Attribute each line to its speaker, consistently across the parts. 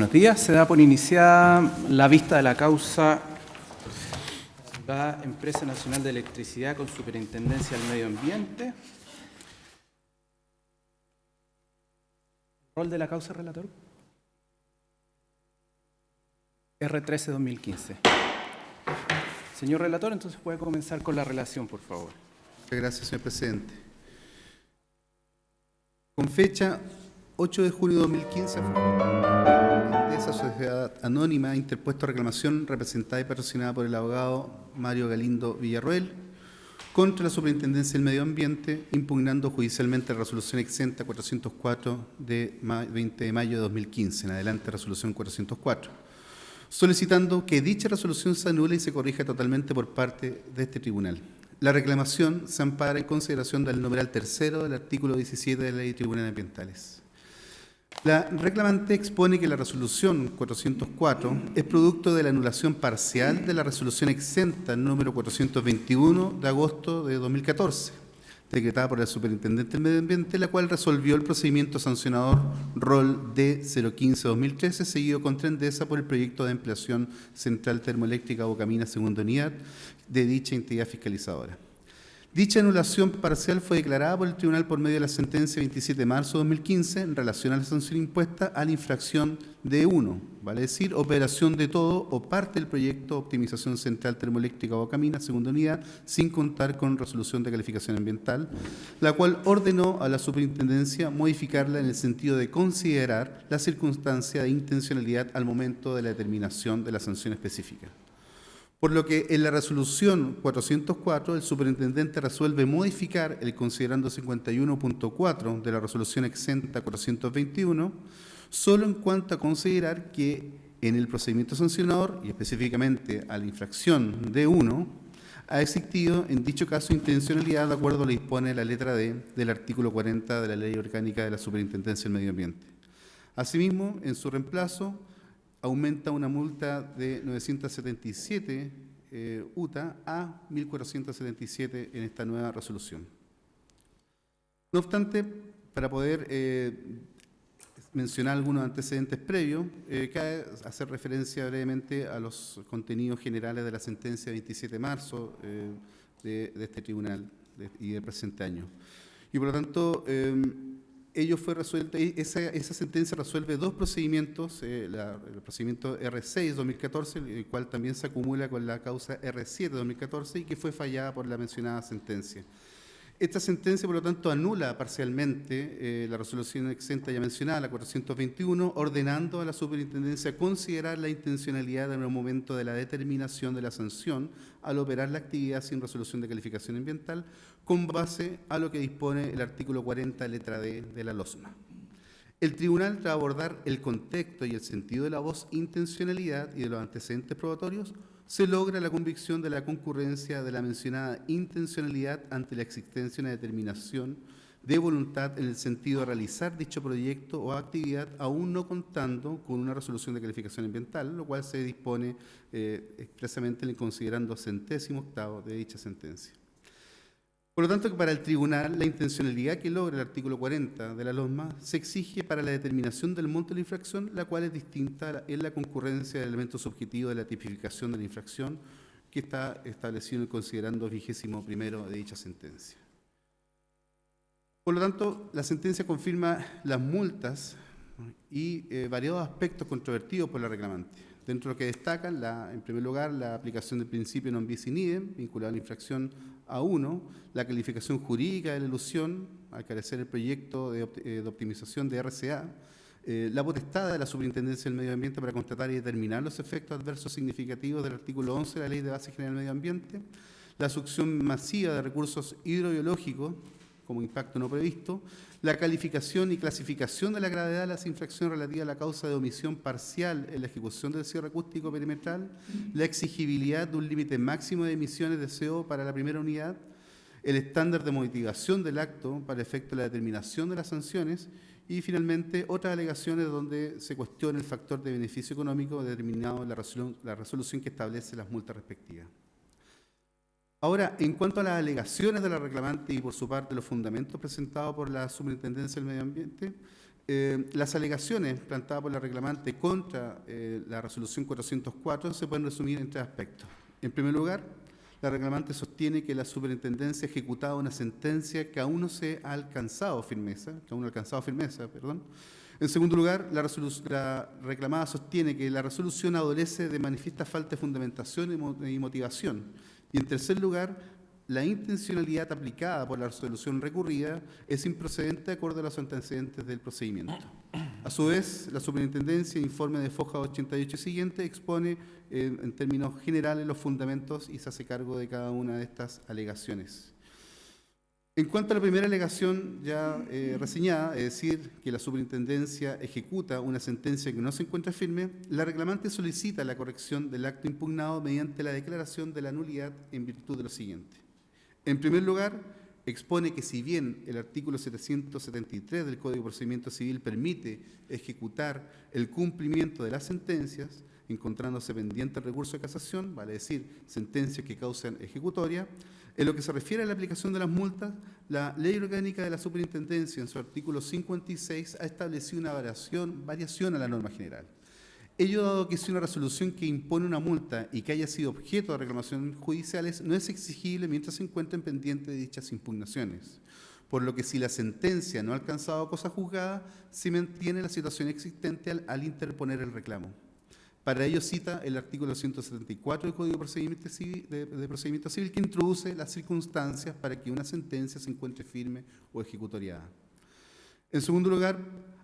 Speaker 1: buenos días. Se da por iniciada la vista de la causa la Empresa Nacional de Electricidad con Superintendencia del Medio Ambiente. ¿Rol de la causa, relator? R13-2015. Señor relator, entonces puede comenzar con la relación, por favor.
Speaker 2: Muchas gracias, señor presidente. Con fecha 8 de junio de 2015, esa sociedad anónima ha interpuesto reclamación representada y patrocinada por el abogado Mario Galindo Villarroel contra la Superintendencia del Medio Ambiente, impugnando judicialmente la resolución exenta 404 de 20 de mayo de 2015, en adelante resolución 404, solicitando que dicha resolución se anule y se corrija totalmente por parte de este tribunal. La reclamación se ampara en consideración del numeral tercero del artículo 17 de la Ley de Tribunales Ambientales. La reclamante expone que la resolución 404 es producto de la anulación parcial de la resolución exenta número 421 de agosto de 2014, decretada por el Superintendente del Medio Ambiente, la cual resolvió el procedimiento sancionador ROL D015-2013, seguido contra Endesa por el proyecto de ampliación central termoeléctrica Bocamina segunda unidad de dicha entidad fiscalizadora. Dicha anulación parcial fue declarada por el tribunal por medio de la sentencia 27 de marzo de 2015 en relación a la sanción impuesta a la infracción D1, vale decir, operación de todo o parte del proyecto Optimización Central Termoeléctrica Bocamina, segunda unidad, sin contar con resolución de calificación ambiental, la cual ordenó a la superintendencia modificarla en el sentido de considerar la circunstancia de intencionalidad al momento de la determinación de la sanción específica. Por lo que en la resolución 404 el superintendente resuelve modificar el considerando 51.4 de la resolución exenta 421 solo en cuanto a considerar que en el procedimiento sancionador y específicamente a la infracción D1 ha existido en dicho caso intencionalidad de acuerdo a lo que dispone la letra D del artículo 40 de la Ley Orgánica de la Superintendencia del Medio Ambiente. Asimismo, en su reemplazo, aumenta una multa de 977 UTA a 1.477 en esta nueva resolución. No obstante, para poder mencionar algunos antecedentes previos, cabe hacer referencia brevemente a los contenidos generales de la sentencia 27 de marzo de este tribunal y del presente año. Y por lo tanto, ello fue resuelto, esa sentencia resuelve dos procedimientos, el procedimiento R6-2014, el cual también se acumula con la causa R7-2014 y que fue fallada por la mencionada sentencia. Esta sentencia, por lo tanto, anula parcialmente la resolución exenta ya mencionada, la 421, ordenando a la superintendencia considerar la intencionalidad en el momento de la determinación de la sanción al operar la actividad sin resolución de calificación ambiental, con base a lo que dispone el artículo 40, letra D de la LOSMA. El tribunal, tras abordar el contexto y el sentido de la voz intencionalidad y de los antecedentes probatorios, se logra la convicción de la concurrencia de la mencionada intencionalidad ante la existencia de una determinación de voluntad en el sentido de realizar dicho proyecto o actividad aún no contando con una resolución de calificación ambiental, lo cual se dispone expresamente en el considerando 118º de dicha sentencia. Por lo tanto, que para el tribunal la intencionalidad que logra el artículo 40 de la LOSMA se exige para la determinación del monto de la infracción, la cual es distinta en la concurrencia del elemento subjetivo de la tipificación de la infracción que está establecido en el considerando 21º de dicha sentencia. Por lo tanto, la sentencia confirma las multas y variados aspectos controvertidos por la reclamante. Dentro de lo que destacan, en primer lugar, la aplicación del principio non bis in idem, vinculado a la infracción A1, la calificación jurídica de la elusión, al carecer el proyecto de optimización de RCA, la potestad de la Superintendencia del Medio Ambiente para constatar y determinar los efectos adversos significativos del artículo 11 de la Ley de Base General del Medio Ambiente, la succión masiva de recursos hidrobiológicos como impacto no previsto, la calificación y clasificación de la gravedad de las infracciones relativas a la causa de omisión parcial en la ejecución del cierre acústico perimetral, la exigibilidad de un límite máximo de emisiones de CO para la primera unidad, el estándar de motivación del acto para efecto de la determinación de las sanciones y, finalmente, otras alegaciones donde se cuestiona el factor de beneficio económico determinado en la resolución que establece las multas respectivas. Ahora, en cuanto a las alegaciones de la reclamante y por su parte los fundamentos presentados por la Superintendencia del Medio Ambiente, Las alegaciones planteadas por la reclamante contra la resolución 404 se pueden resumir en tres aspectos. En primer lugar, la reclamante sostiene que la superintendencia ha ejecutado una sentencia que aún no se ha alcanzado firmeza, En segundo lugar, la reclamada sostiene que la resolución adolece de manifiesta falta de fundamentación y motivación. Y en tercer lugar, la intencionalidad aplicada por la resolución recurrida es improcedente de acuerdo a los antecedentes del procedimiento. A su vez, la superintendencia, informe de Foja 88 y siguiente, expone en términos generales los fundamentos y se hace cargo de cada una de estas alegaciones. En cuanto a la primera alegación ya reseñada, es decir, que la superintendencia ejecuta una sentencia que no se encuentra firme, la reclamante solicita la corrección del acto impugnado mediante la declaración de la nulidad en virtud de lo siguiente. En primer lugar, expone que si bien el artículo 773 del Código de Procedimiento Civil permite ejecutar el cumplimiento de las sentencias, encontrándose pendiente el recurso de casación, vale decir, sentencias que causan ejecutoria, en lo que se refiere a la aplicación de las multas, la Ley Orgánica de la Superintendencia, en su artículo 56, ha establecido una variación a la norma general. Ello dado que si una resolución que impone una multa y que haya sido objeto de reclamaciones judiciales no es exigible mientras se encuentren pendientes de dichas impugnaciones. Por lo que si la sentencia no ha alcanzado cosa juzgada, se mantiene la situación existente al interponer el reclamo. Para ello cita el artículo 174 del Código de Procedimiento Civil que introduce las circunstancias para que una sentencia se encuentre firme o ejecutoriada. En segundo lugar,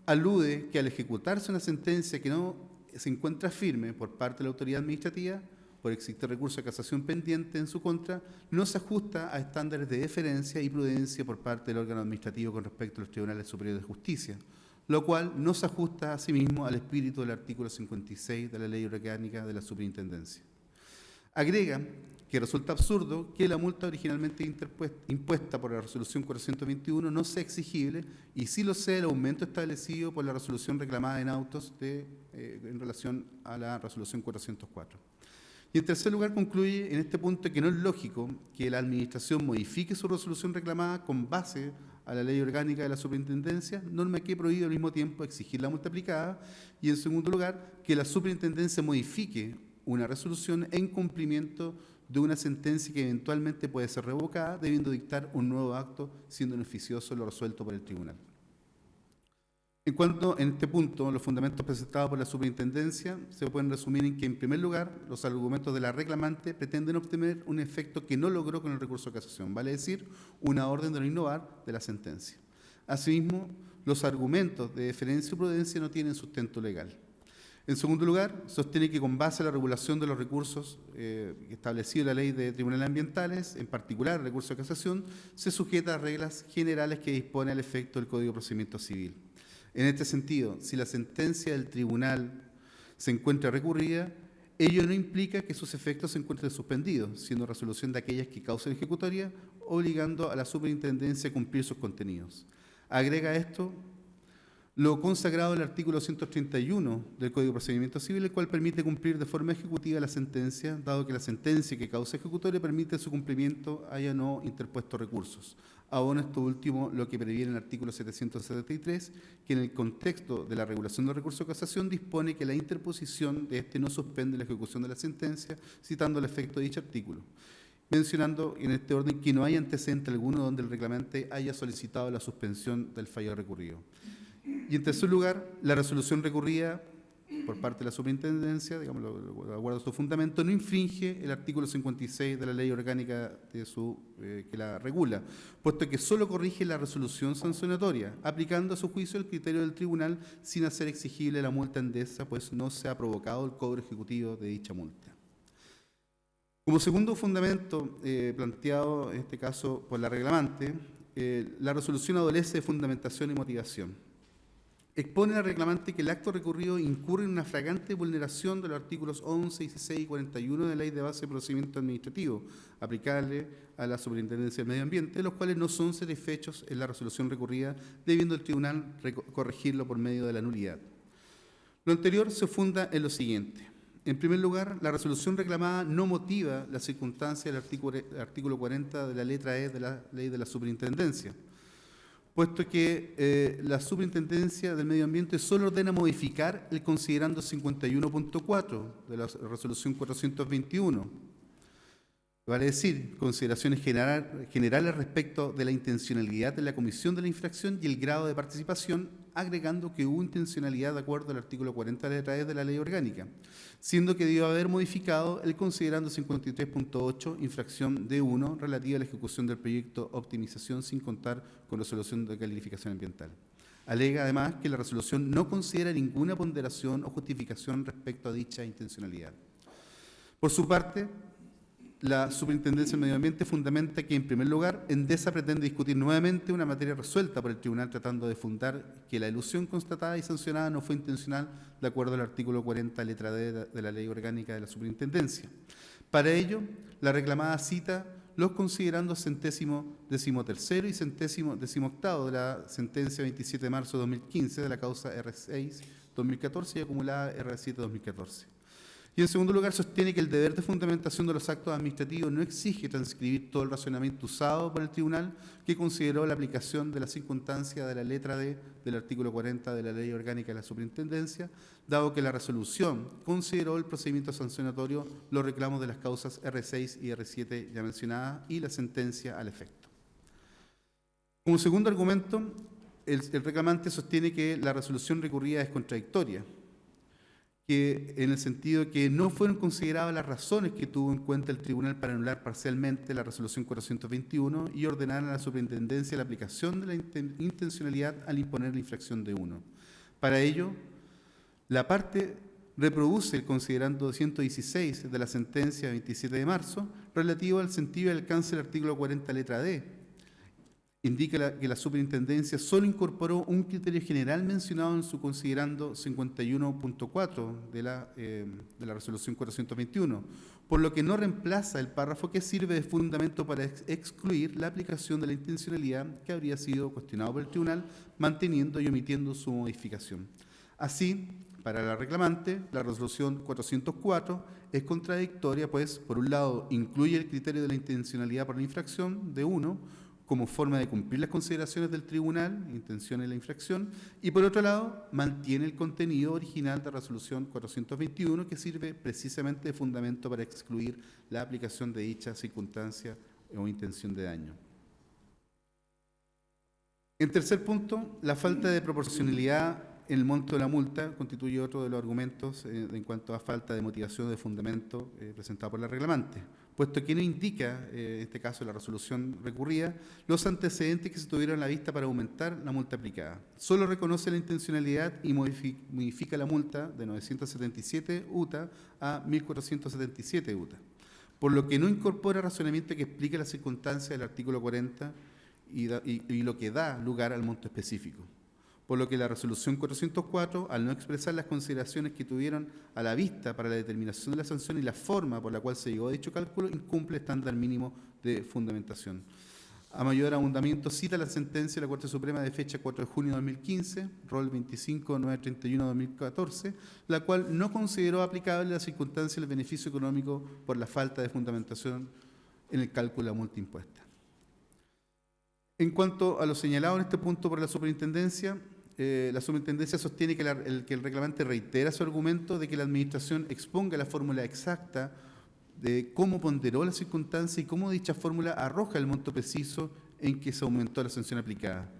Speaker 2: alude que al ejecutarse una sentencia que no se encuentra firme por parte de la autoridad administrativa, por existir recurso de casación pendiente en su contra, no se ajusta a estándares de deferencia y prudencia por parte del órgano administrativo con respecto a los tribunales superiores de justicia, lo cual no se ajusta asimismo al espíritu del artículo 56 de la Ley Orgánica de la Superintendencia. Agrega que resulta absurdo que la multa originalmente impuesta por la resolución 421 no sea exigible y sí lo sea el aumento establecido por la resolución reclamada en autos en relación a la resolución 404. Y en tercer lugar concluye en este punto que no es lógico que la Administración modifique su resolución reclamada con base a la Ley Orgánica de la Superintendencia, norma que prohíbe al mismo tiempo exigir la multa aplicada, y en segundo lugar que la Superintendencia modifique una resolución en cumplimiento de una sentencia que eventualmente puede ser revocada, debiendo dictar un nuevo acto, siendo beneficioso lo resuelto por el tribunal. En cuanto en este punto, los fundamentos presentados por la superintendencia se pueden resumir en que, en primer lugar, los argumentos de la reclamante pretenden obtener un efecto que no logró con el recurso de casación, vale decir, una orden de no innovar de la sentencia. Asimismo, los argumentos de deferencia y prudencia no tienen sustento legal. En segundo lugar, sostiene que con base a la regulación de los recursos establecidos en la Ley de Tribunales Ambientales, en particular el recurso de casación, se sujeta a reglas generales que dispone al efecto del Código de Procedimiento Civil. En este sentido, si la sentencia del tribunal se encuentra recurrida, ello no implica que sus efectos se encuentren suspendidos, siendo resolución de aquellas que causan ejecutoria, obligando a la superintendencia a cumplir sus contenidos. Agrega a esto lo consagrado en el artículo 131 del Código de Procedimiento Civil, el cual permite cumplir de forma ejecutiva la sentencia, dado que la sentencia que causa ejecutoria permite su cumplimiento haya no interpuesto recursos. Aún esto último lo que previene el artículo 773, que en el contexto de la regulación del recurso de casación dispone que la interposición de este no suspende la ejecución de la sentencia, citando el efecto de dicho artículo, mencionando en este orden que no hay antecedente alguno donde el reclamante haya solicitado la suspensión del fallo recurrido. Y en tercer lugar, la resolución recurrida por parte de la superintendencia, digamos, de acuerdo a su fundamento, no infringe el artículo 56 de la Ley Orgánica que la regula, puesto que solo corrige la resolución sancionatoria, aplicando a su juicio el criterio del tribunal sin hacer exigible la multa endesa, pues no se ha provocado el cobro ejecutivo de dicha multa. Como segundo fundamento planteado en este caso por la reclamante, la resolución adolece de fundamentación y motivación. Expone al reclamante que el acto recurrido incurre en una flagrante vulneración de los artículos 11, 16 y 41 de la Ley de Base de Procedimiento Administrativo, aplicable a la Superintendencia del Medio Ambiente, los cuales no son satisfechos en la resolución recurrida, debiendo el tribunal corregirlo por medio de la nulidad. Lo anterior se funda en lo siguiente. En primer lugar, la resolución reclamada no motiva la circunstancia del artículo 40 de la letra E de la Ley de la Superintendencia, puesto que la Superintendencia del Medio Ambiente solo ordena modificar el considerando 51.4 de la resolución 421. Vale decir, consideraciones generales respecto de la intencionalidad de la comisión de la infracción y el grado de participación, agregando que hubo intencionalidad de acuerdo al artículo 40 letra E de la ley orgánica, siendo que debió haber modificado el considerando 53.8, infracción D1, relativa a la ejecución del proyecto optimización sin contar con resolución de calificación ambiental. Alega además que la resolución no considera ninguna ponderación o justificación respecto a dicha intencionalidad. Por su parte, la Superintendencia del Medio Ambiente fundamenta que, en primer lugar, Endesa pretende discutir nuevamente una materia resuelta por el tribunal tratando de fundar que la elusión constatada y sancionada no fue intencional de acuerdo al artículo 40, letra D de la Ley Orgánica de la Superintendencia. Para ello, la reclamada cita los considerandos centésimo decimotercero y centésimo decimoctavo de la sentencia 27 de marzo de 2015 de la causa R6-2014 y acumulada R7-2014. Y en segundo lugar, sostiene que el deber de fundamentación de los actos administrativos no exige transcribir todo el razonamiento usado por el tribunal, que consideró la aplicación de la circunstancia de la letra D del artículo 40 de la Ley Orgánica de la Superintendencia, dado que la resolución consideró el procedimiento sancionatorio, los reclamos de las causas R6 y R7 ya mencionadas y la sentencia al efecto. Como segundo argumento, el reclamante sostiene que la resolución recurrida es contradictoria, que en el sentido que no fueron consideradas las razones que tuvo en cuenta el tribunal para anular parcialmente la resolución 421 y ordenar a la superintendencia la aplicación de la intencionalidad al imponer la infracción de uno. Para ello, la parte reproduce el considerando 116 de la sentencia 27 de marzo relativo al sentido y alcance del artículo 40 letra D. Indica que la superintendencia solo incorporó un criterio general mencionado en su considerando 51.4 de la resolución 421, por lo que no reemplaza el párrafo que sirve de fundamento para excluir la aplicación de la intencionalidad que habría sido cuestionado por el tribunal, manteniendo y omitiendo su modificación. Así, para la reclamante, la resolución 404 es contradictoria, pues, por un lado, incluye el criterio de la intencionalidad por la infracción de uno, como forma de cumplir las consideraciones del tribunal, intención de la infracción, y por otro lado, mantiene el contenido original de la resolución 421, que sirve precisamente de fundamento para excluir la aplicación de dicha circunstancia o intención de daño. En tercer punto, la falta de proporcionalidad en el monto de la multa constituye otro de los argumentos en cuanto a falta de motivación de fundamento presentado por la reclamante, puesto que no indica, en este caso la resolución recurrida, los antecedentes que se tuvieron a la vista para aumentar la multa aplicada. Solo reconoce la intencionalidad y modifica la multa de 977 UTA a 1.477 UTA, por lo que no incorpora razonamiento que explique las circunstancias del artículo 40 y lo que da lugar al monto específico. Por lo que la resolución 404, al no expresar las consideraciones que tuvieron a la vista para la determinación de la sanción y la forma por la cual se llegó a dicho cálculo, incumple el estándar mínimo de fundamentación. A mayor abundamiento, cita la sentencia de la Corte Suprema de fecha 4 de junio de 2015, rol 25.931-2014, la cual no consideró aplicable la circunstancia del beneficio económico por la falta de fundamentación en el cálculo de la multa impuesta. En cuanto a lo señalado en este punto por la superintendencia sostiene que el reclamante reitera su argumento de que la Administración exponga la fórmula exacta de cómo ponderó la circunstancia y cómo dicha fórmula arroja el monto preciso en que se aumentó la sanción aplicada.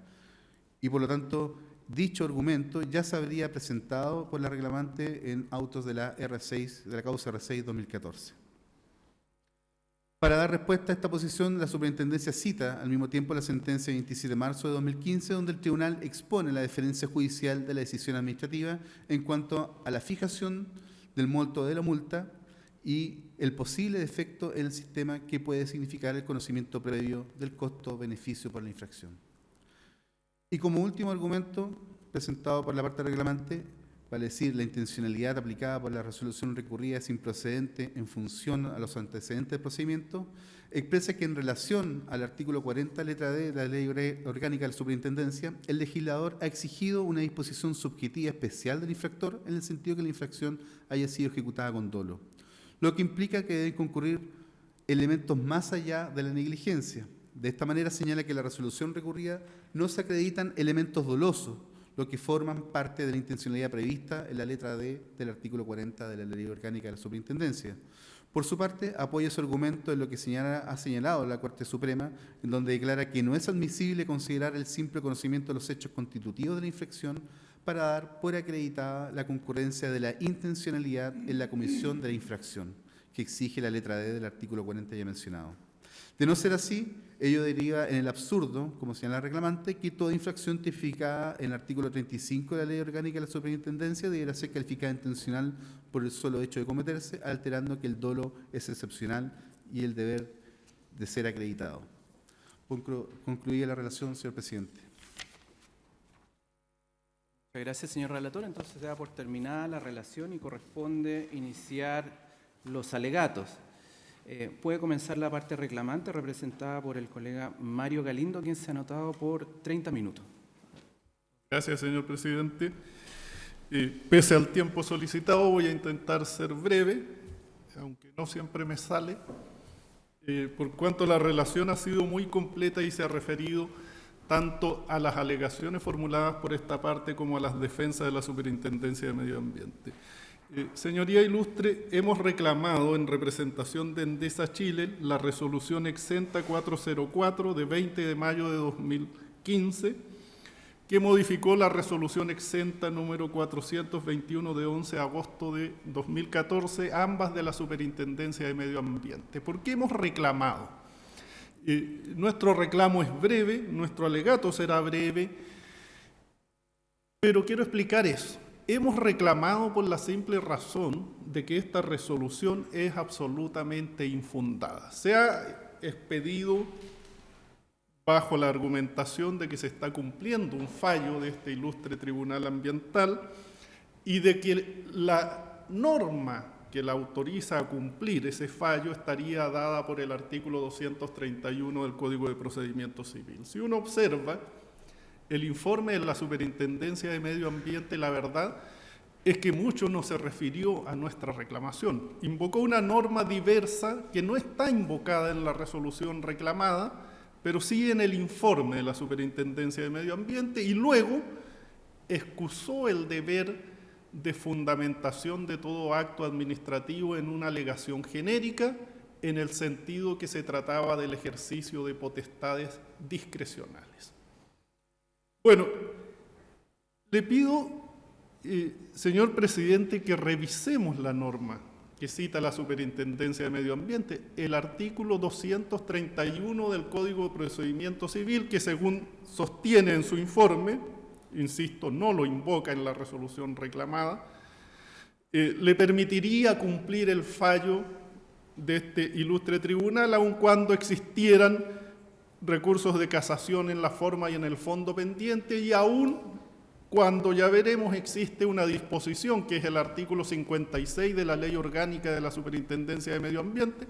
Speaker 2: Y por lo tanto, dicho argumento ya se habría presentado por la reclamante en autos de la R6, de la causa R6-2014. Para dar respuesta a esta posición, la superintendencia cita al mismo tiempo la sentencia 27 de marzo de 2015, donde el tribunal expone la deferencia judicial de la decisión administrativa en cuanto a la fijación del monto de la multa y el posible defecto en el sistema que puede significar el conocimiento previo del costo-beneficio por la infracción. Y como último argumento presentado por la parte reclamante, vale decir, la intencionalidad aplicada por la resolución recurrida es improcedente en función a los antecedentes del procedimiento, expresa que en relación al artículo 40, letra D de la Ley Orgánica de la Superintendencia, el legislador ha exigido una disposición subjetiva especial del infractor en el sentido que la infracción haya sido ejecutada con dolo, lo que implica que deben concurrir elementos más allá de la negligencia, De esta manera señala que la resolución recurrida no se acreditan elementos dolosos, lo que forman parte de la intencionalidad prevista en la letra D del artículo 40 de la Ley Orgánica de la Superintendencia. Por su parte, apoya su argumento en lo que ha señalado la Corte Suprema, en donde declara que no es admisible considerar el simple conocimiento de los hechos constitutivos de la infracción para dar por acreditada la concurrencia de la intencionalidad en la comisión de la infracción, que exige la letra D del artículo 40 ya mencionado. De no ser así, ello deriva en el absurdo, como señala el reclamante, que toda infracción tipificada en el artículo 35 de la Ley Orgánica de la Superintendencia deberá ser calificada intencional por el solo hecho de cometerse, alterando que el dolo es excepcional y el deber de ser acreditado. Concluida la relación, señor presidente.
Speaker 1: Gracias, señor relator. Entonces se da por terminada la relación y corresponde iniciar los alegatos. Puede comenzar la parte reclamante, representada por el colega Mario Galindo, quien se ha anotado por 30 minutos.
Speaker 3: Gracias, señor presidente. Pese al tiempo solicitado, voy a intentar ser breve, aunque no siempre me sale, por cuanto la relación ha sido muy completa y se ha referido tanto a las alegaciones formuladas por esta parte como a las defensas de la Superintendencia de Medio Ambiente. Señoría ilustre, hemos reclamado en representación de Endesa Chile la resolución exenta 404 de 20 de mayo de 2015, que modificó la resolución exenta número 421 de 11 de agosto de 2014, ambas de la Superintendencia de Medio Ambiente. ¿Por qué hemos reclamado? Nuestro reclamo es breve, nuestro alegato será breve, pero quiero explicar eso. Hemos reclamado por la simple razón de que esta resolución es absolutamente infundada. Se ha expedido bajo la argumentación de que se está cumpliendo un fallo de este ilustre Tribunal Ambiental y de que la norma que la autoriza a cumplir ese fallo estaría dada por el artículo 231 del Código de Procedimiento Civil. Si uno observa el informe de la Superintendencia de Medio Ambiente, la verdad es que mucho no se refirió a nuestra reclamación. Invocó una norma diversa que no está invocada en la resolución reclamada, pero sí en el informe de la Superintendencia de Medio Ambiente, y luego excusó el deber de fundamentación de todo acto administrativo en una alegación genérica, en el sentido que se trataba del ejercicio de potestades discrecionales. Bueno, le pido, señor presidente, que revisemos la norma que cita la Superintendencia de Medio Ambiente, el artículo 231 del Código de Procedimiento Civil, que según sostiene en su informe, insisto, no lo invoca en la resolución reclamada, le permitiría cumplir el fallo de este ilustre tribunal, aun cuando existieran recursos de casación en la forma y en el fondo pendiente, y aún cuando, ya veremos, existe una disposición, que es el artículo 56 de la Ley Orgánica de la Superintendencia de Medio Ambiente,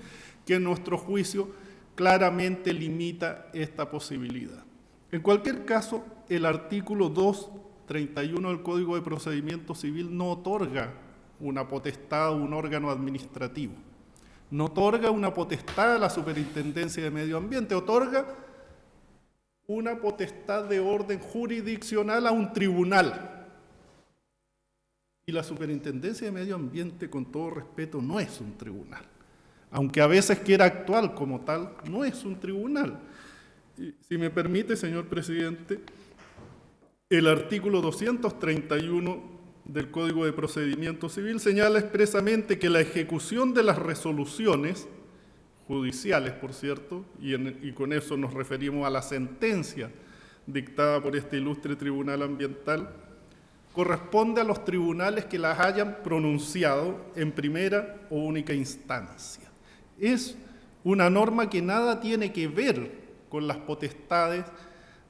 Speaker 3: que en nuestro juicio claramente limita esta posibilidad. En cualquier caso, el artículo 231 del Código de Procedimiento Civil no otorga una potestad a un órgano administrativo, no otorga una potestad a la Superintendencia de Medio Ambiente, otorga una potestad de orden jurisdiccional a un tribunal. Y la Superintendencia de Medio Ambiente, con todo respeto, no es un tribunal. Aunque a veces quiera actuar como tal, no es un tribunal. Y, si me permite, señor presidente, el artículo 231 del Código de Procedimiento Civil señala expresamente que la ejecución de las resoluciones judiciales, por cierto, y con eso nos referimos a la sentencia dictada por este ilustre Tribunal Ambiental, corresponde a los tribunales que las hayan pronunciado en primera o única instancia. Es una norma que nada tiene que ver con las potestades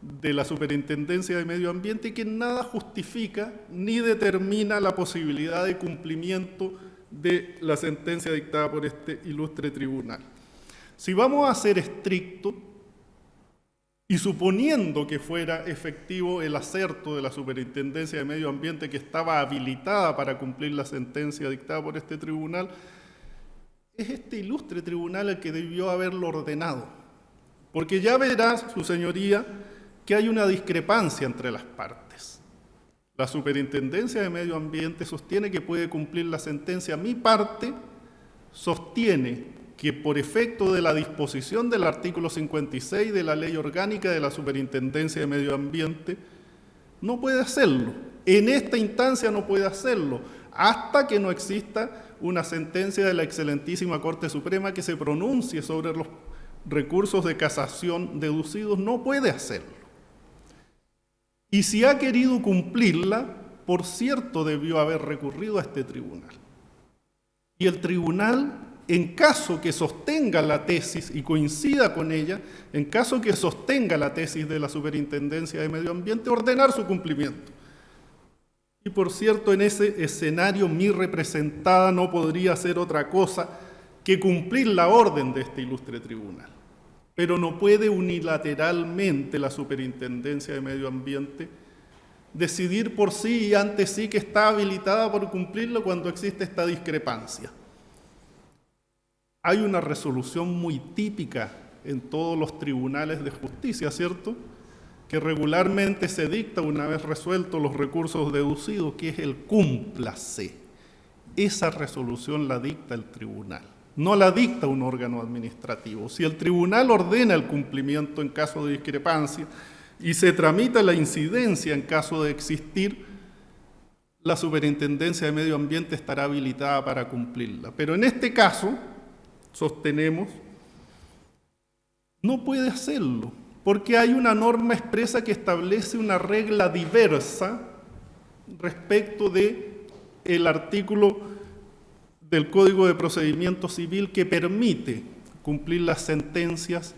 Speaker 3: de la Superintendencia de Medio Ambiente y que nada justifica ni determina la posibilidad de cumplimiento de la sentencia dictada por este ilustre tribunal. Si vamos a ser estrictos, y suponiendo que fuera efectivo el acerto de la Superintendencia de Medio Ambiente, que estaba habilitada para cumplir la sentencia dictada por este tribunal, es este ilustre tribunal el que debió haberlo ordenado. porque ya verá, su señoría, que hay una discrepancia entre las partes. La Superintendencia de Medio Ambiente sostiene que puede cumplir la sentencia. Mi parte sostiene que por efecto de la disposición del artículo 56 de la Ley Orgánica de la Superintendencia de Medio Ambiente, no puede hacerlo. En esta instancia no puede hacerlo, hasta que no exista una sentencia de la excelentísima Corte Suprema que se pronuncie sobre los recursos de casación deducidos, no puede hacerlo. Y si ha querido cumplirla, por cierto, debió haber recurrido a este tribunal. Y el tribunal, en caso que sostenga la tesis y coincida con ella, en caso que sostenga la tesis de la Superintendencia de Medio Ambiente, ordenar su cumplimiento. Y por cierto, en ese escenario mi representada no podría hacer otra cosa que cumplir la orden de este ilustre tribunal. Pero no puede unilateralmente la Superintendencia de Medio Ambiente decidir por sí y ante sí que está habilitada por cumplirlo cuando existe esta discrepancia. Hay una resolución muy típica en todos los tribunales de justicia, ¿cierto?, que regularmente se dicta una vez resueltos los recursos deducidos, que es el cúmplase. Esa resolución la dicta el tribunal, no la dicta un órgano administrativo. Si el tribunal ordena el cumplimiento en caso de discrepancia y se tramita la incidencia en caso de existir, la Superintendencia de Medio Ambiente estará habilitada para cumplirla. Pero en este caso, sostenemos, no puede hacerlo, porque hay una norma expresa que establece una regla diversa respecto del artículo del Código de Procedimiento Civil que permite cumplir las sentencias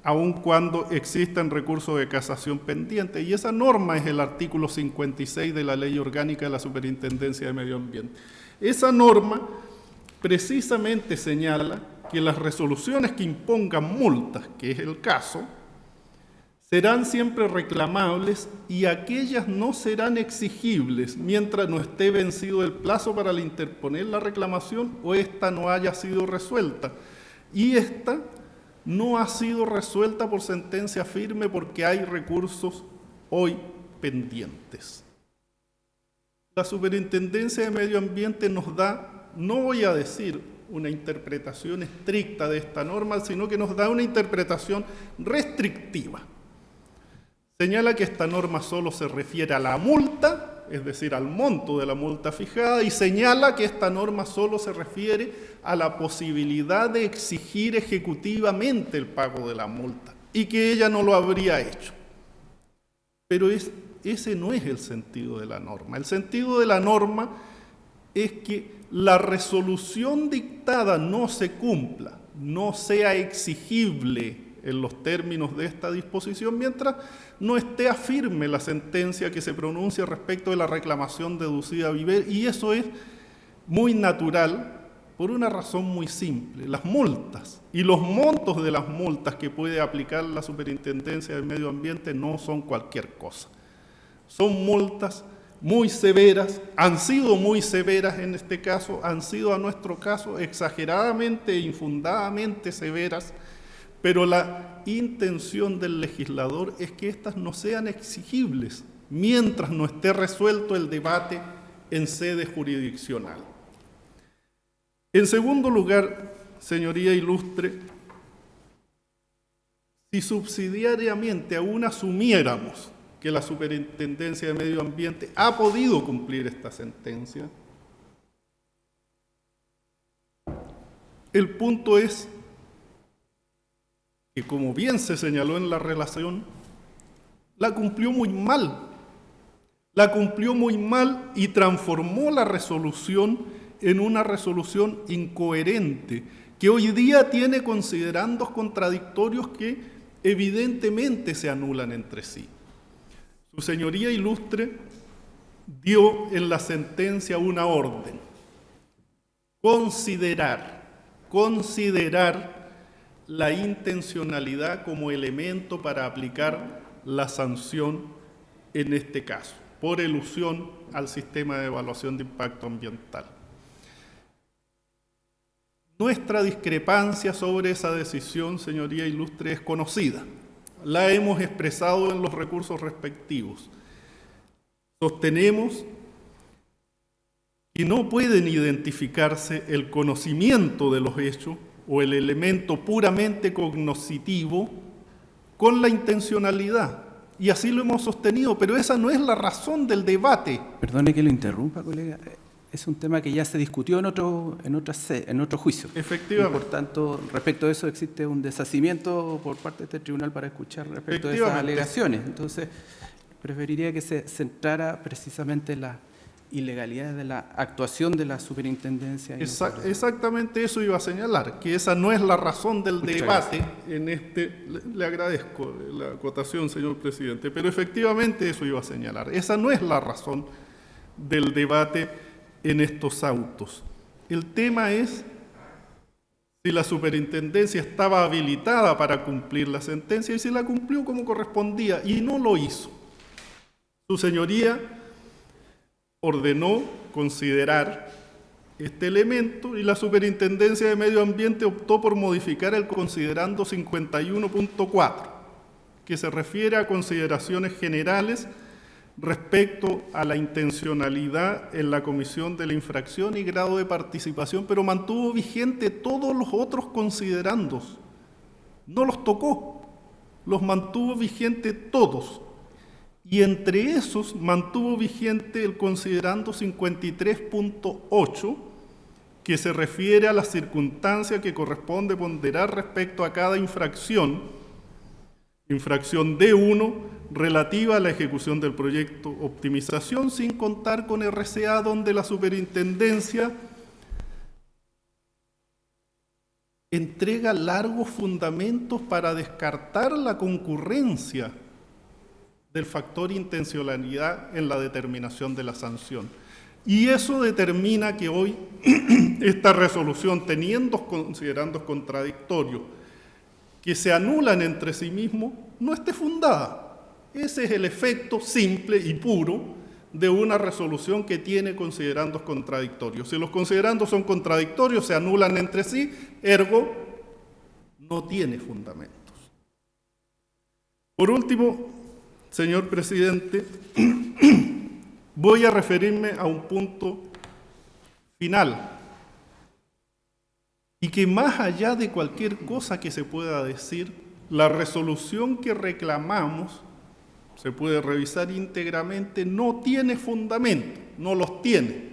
Speaker 3: aun cuando existan recursos de casación pendientes. Y esa norma es el artículo 56 de la Ley Orgánica de la Superintendencia de Medio Ambiente. Esa norma precisamente señala que las resoluciones que impongan multas, que es el caso, serán siempre reclamables y aquellas no serán exigibles mientras no esté vencido el plazo para interponer la reclamación o ésta no haya sido resuelta. Y esta no ha sido resuelta por sentencia firme porque hay recursos hoy pendientes. La Superintendencia de Medio Ambiente nos da, no voy a decir una interpretación estricta de esta norma, sino que nos da una interpretación restrictiva. Señala que esta norma solo se refiere a la multa, es decir, al monto de la multa fijada, y señala que esta norma solo se refiere a la posibilidad de exigir ejecutivamente el pago de la multa, y que ella no lo habría hecho. Pero ese no es el sentido de la norma. El sentido de la norma es que la resolución dictada no se cumpla, no sea exigible en los términos de esta disposición, mientras no esté firme la sentencia que se pronuncia respecto de la reclamación deducida a viver, y eso es muy natural por una razón muy simple. Las multas y los montos de las multas que puede aplicar la Superintendencia del Medio Ambiente no son cualquier cosa. Son multas muy severas, han sido muy severas en este caso, han sido a nuestro caso exageradamente e infundadamente severas, pero la intención del legislador es que éstas no sean exigibles mientras no esté resuelto el debate en sede jurisdiccional. En segundo lugar, señoría ilustre, si subsidiariamente aún asumiéramos que la Superintendencia de Medio Ambiente ha podido cumplir esta sentencia, el punto es que, como bien se señaló en la relación, la cumplió muy mal. La cumplió muy mal y transformó la resolución en una resolución incoherente, que hoy día tiene considerandos contradictorios que evidentemente se anulan entre sí. Su señoría ilustre dio en la sentencia una orden: considerar la intencionalidad como elemento para aplicar la sanción en este caso, por elusión al sistema de evaluación de impacto ambiental. Nuestra discrepancia sobre esa decisión, señoría ilustre, es conocida. La hemos expresado en los recursos respectivos. Sostenemos que no pueden identificarse el conocimiento de los hechos o el elemento puramente cognoscitivo con la intencionalidad. Y así lo hemos sostenido, pero esa no es la razón del debate.
Speaker 1: Perdone que lo interrumpa, colega. Es un tema que ya se discutió en otro juicio.
Speaker 3: Efectivamente.
Speaker 1: Y por tanto, respecto a eso existe un deshacimiento por parte de este tribunal para escuchar respecto a esas alegaciones. Entonces, preferiría que se centrara precisamente en la ilegalidad de la actuación de la superintendencia.
Speaker 3: Exactamente eso iba a señalar, que esa no es la razón del debate en este. Le agradezco la acotación, señor presidente, pero efectivamente eso iba a señalar. Esa no es la razón del debate en estos autos. El tema es si la superintendencia estaba habilitada para cumplir la sentencia y si la cumplió como correspondía, y no lo hizo. Su señoría ordenó considerar este elemento y la Superintendencia de Medio Ambiente optó por modificar el considerando 51.4, que se refiere a consideraciones generales respecto a la intencionalidad en la comisión de la infracción y grado de participación, pero mantuvo vigente todos los otros considerandos. No los tocó, los mantuvo vigente todos. Y entre esos mantuvo vigente el considerando 53.8, que se refiere a la circunstancia que corresponde ponderar respecto a cada infracción D1, relativa a la ejecución del proyecto optimización, sin contar con RCA, donde la superintendencia entrega largos fundamentos para descartar la concurrencia del factor intencionalidad en la determinación de la sanción. Y eso determina que hoy esta resolución, teniendo considerandos contradictorios que se anulan entre sí mismos, no esté fundada. Ese es el efecto simple y puro de una resolución que tiene considerandos contradictorios. Si los considerandos son contradictorios, se anulan entre sí, ergo, no tiene fundamentos. Por último, señor presidente, voy a referirme a un punto final y que más allá de cualquier cosa que se pueda decir, la resolución que reclamamos, se puede revisar íntegramente, no tiene fundamento, no los tiene.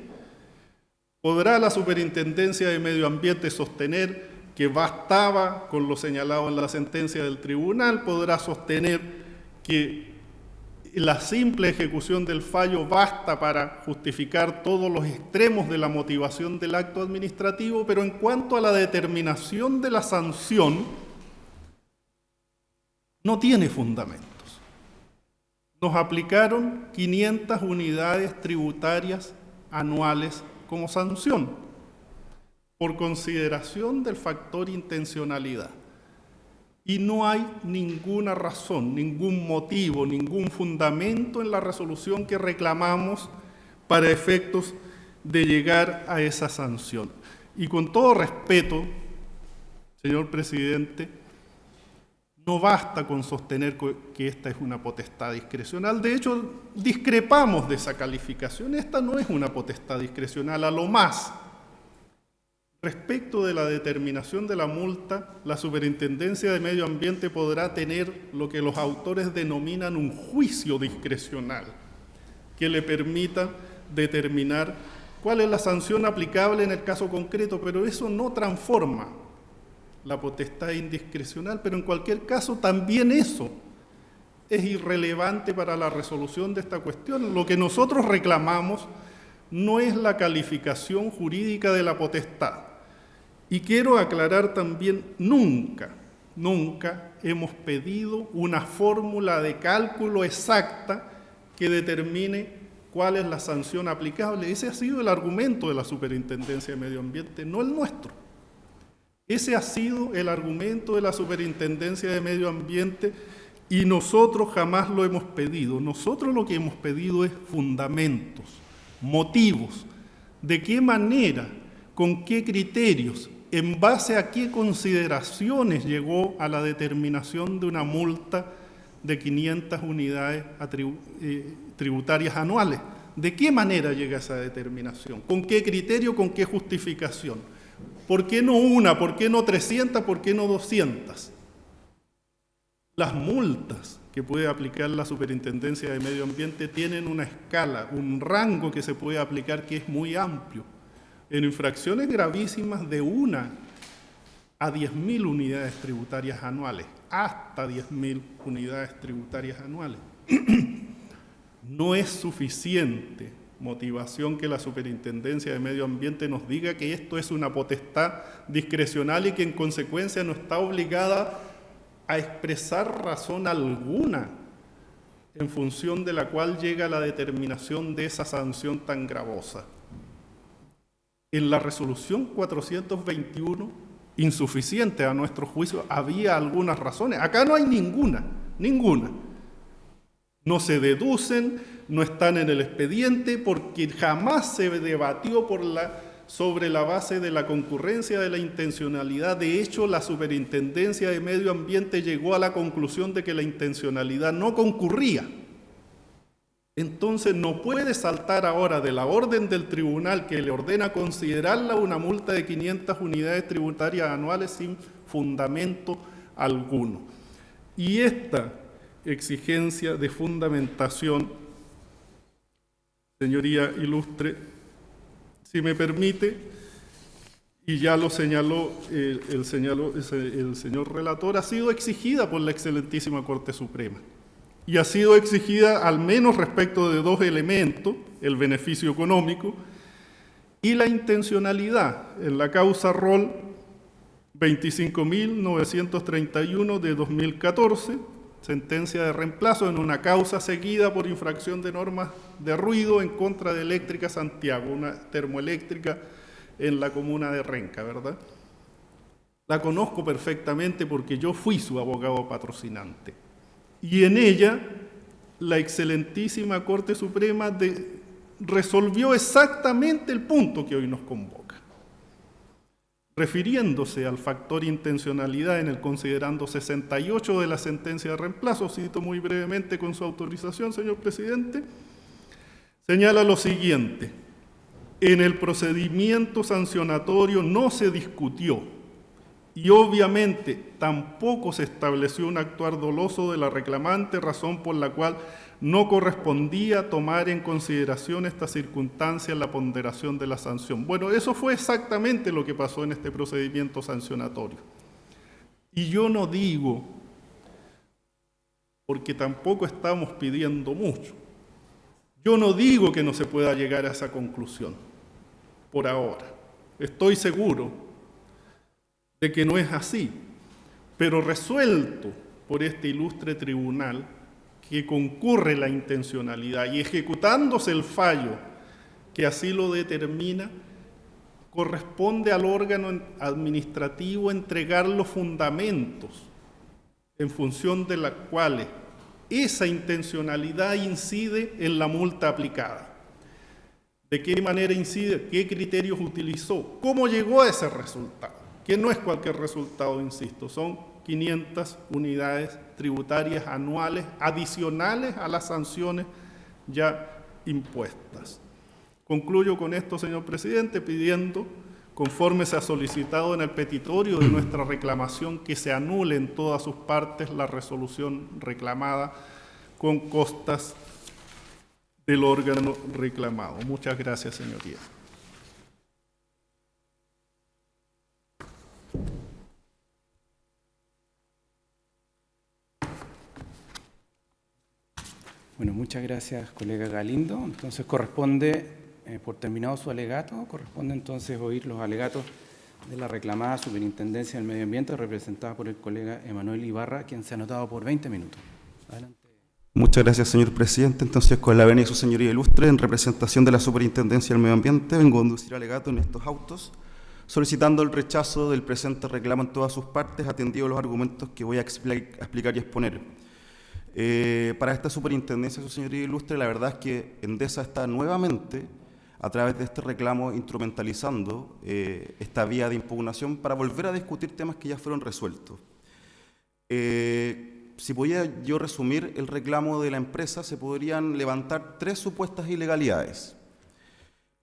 Speaker 3: ¿Podrá la Superintendencia de Medio Ambiente sostener que bastaba con lo señalado en la sentencia del tribunal? ¿Podrá sostener que la simple ejecución del fallo basta para justificar todos los extremos de la motivación del acto administrativo? Pero en cuanto a la determinación de la sanción, no tiene fundamentos. Nos aplicaron 500 unidades tributarias anuales como sanción por consideración del factor intencionalidad. Y no hay ninguna razón, ningún motivo, ningún fundamento en la resolución que reclamamos para efectos de llegar a esa sanción. Y con todo respeto, señor presidente, no basta con sostener que esta es una potestad discrecional. De hecho, discrepamos de esa calificación. Esta no es una potestad discrecional. A lo más, respecto de la determinación de la multa, la Superintendencia de Medio Ambiente podrá tener lo que los autores denominan un juicio discrecional, que le permita determinar cuál es la sanción aplicable en el caso concreto, pero eso no transforma la potestad indiscrecional, pero en cualquier caso también eso es irrelevante para la resolución de esta cuestión. Lo que nosotros reclamamos no es la calificación jurídica de la potestad. Y quiero aclarar también, nunca hemos pedido una fórmula de cálculo exacta que determine cuál es la sanción aplicable. Ese ha sido el argumento de la Superintendencia de Medio Ambiente, no el nuestro. Ese ha sido el argumento de la Superintendencia de Medio Ambiente y nosotros jamás lo hemos pedido. Nosotros lo que hemos pedido es fundamentos, motivos, de qué manera, con qué criterios ¿En base a qué consideraciones llegó a la determinación de una multa de 500 unidades tributarias anuales? ¿De qué manera llega a esa determinación? ¿Con qué criterio, con qué justificación? ¿Por qué no una? ¿Por qué no 300? ¿Por qué no 200? Las multas que puede aplicar la Superintendencia de Medio Ambiente tienen una escala, un rango que se puede aplicar que es muy amplio. En infracciones gravísimas de 1 a 10.000 unidades tributarias anuales, hasta 10.000 unidades tributarias anuales. No es suficiente motivación que la Superintendencia de Medio Ambiente nos diga que esto es una potestad discrecional y que en consecuencia no está obligada a expresar razón alguna en función de la cual llega la determinación de esa sanción tan gravosa. En la resolución 421, insuficiente a nuestro juicio, había algunas razones. Acá no hay ninguna. No se deducen, no están en el expediente, porque jamás se debatió sobre la base de la concurrencia de la intencionalidad. De hecho, la Superintendencia de Medio Ambiente llegó a la conclusión de que la intencionalidad no concurría. Entonces no puede saltar ahora de la orden del tribunal que le ordena considerarla una multa de 500 unidades tributarias anuales sin fundamento alguno. Y esta exigencia de fundamentación, señoría ilustre, si me permite, y ya lo señaló el señor relator, ha sido exigida por la excelentísima Corte Suprema. Y ha sido exigida al menos respecto de 2 elementos, el beneficio económico y la intencionalidad, en la causa Rol 25.931 de 2014, sentencia de reemplazo en una causa seguida por infracción de normas de ruido en contra de Eléctrica Santiago, una termoeléctrica en la comuna de Renca, ¿verdad? La conozco perfectamente porque yo fui su abogado patrocinante. Y en ella, la excelentísima Corte Suprema resolvió exactamente el punto que hoy nos convoca. Refiriéndose al factor intencionalidad en el considerando 68 de la sentencia de reemplazo, cito muy brevemente con su autorización, señor presidente, señala lo siguiente: en el procedimiento sancionatorio no se discutió y obviamente tampoco se estableció un actuar doloso de la reclamante, razón por la cual no correspondía tomar en consideración esta circunstancia en la ponderación de la sanción. Bueno, eso fue exactamente lo que pasó en este procedimiento sancionatorio. Y yo no digo, porque tampoco estamos pidiendo mucho, yo no digo que no se pueda llegar a esa conclusión, por ahora. Estoy seguro de que no es así, pero resuelto por este ilustre tribunal que concurre la intencionalidad y ejecutándose el fallo que así lo determina, corresponde al órgano administrativo entregar los fundamentos en función de los cuales esa intencionalidad incide en la multa aplicada. ¿De qué manera incide? ¿Qué criterios utilizó? ¿Cómo llegó a ese resultado? Que no es cualquier resultado, insisto, son 500 unidades tributarias anuales adicionales a las sanciones ya impuestas. Concluyo con esto, señor presidente, pidiendo, conforme se ha solicitado en el petitorio de nuestra reclamación, que se anule en todas sus partes la resolución reclamada con costas del órgano reclamado. Muchas gracias, señoría.
Speaker 1: Bueno, muchas gracias, colega Galindo. Entonces corresponde, por terminado su alegato, corresponde entonces oír los alegatos de la reclamada Superintendencia del Medio Ambiente, representada por el colega Emanuel Ibarra, quien se ha anotado por 20 minutos. Adelante.
Speaker 4: Muchas gracias, señor presidente. Entonces, con la venia de su señoría ilustre, en representación de la Superintendencia del Medio Ambiente, vengo a conducir alegato en estos autos, solicitando el rechazo del presente reclamo en todas sus partes, atendidos los argumentos que voy a explicar y exponer. Para esta superintendencia, su señoría ilustre, la verdad es que Endesa está nuevamente a través de este reclamo instrumentalizando esta vía de impugnación para volver a discutir temas que ya fueron resueltos. Si podía yo resumir el reclamo de la empresa, se podrían levantar 3 supuestas ilegalidades.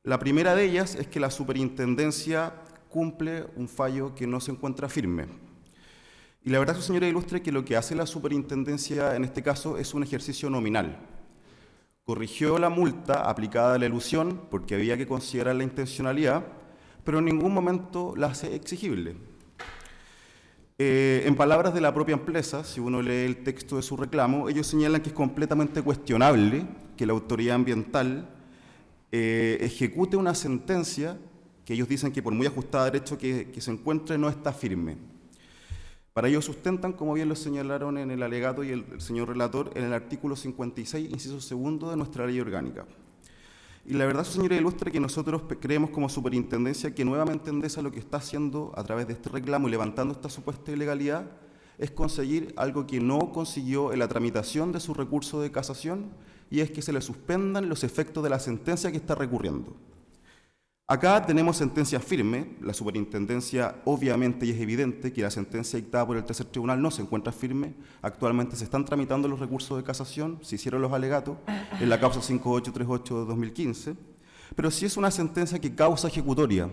Speaker 4: La primera de ellas es que la superintendencia cumple un fallo que no se encuentra firme. Y la verdad, señora ilustre, que lo que hace la superintendencia en este caso es un ejercicio nominal. Corrigió la multa aplicada a la elusión porque había que considerar la intencionalidad, pero en ningún momento la hace exigible. En palabras de la propia empresa, si uno lee el texto de su reclamo, ellos señalan que es completamente cuestionable que la autoridad ambiental ejecute una sentencia que ellos dicen que por muy ajustada a derecho que se encuentre no está firme. Para ello sustentan, como bien lo señalaron en el alegato y el señor relator, en el artículo 56, inciso segundo de nuestra ley orgánica. Y la verdad, señora ilustre, que nosotros creemos como superintendencia que nuevamente Endesa lo que está haciendo a través de este reclamo y levantando esta supuesta ilegalidad es conseguir algo que no consiguió en la tramitación de su recurso de casación, y es que se le suspendan los efectos de la sentencia que está recurriendo. Acá tenemos sentencia firme. La superintendencia obviamente y es evidente que la sentencia dictada por el tercer tribunal no se encuentra firme. Actualmente se están tramitando los recursos de casación, se hicieron los alegatos en la causa 5838 de 2015, pero sí es una sentencia que causa ejecutoria.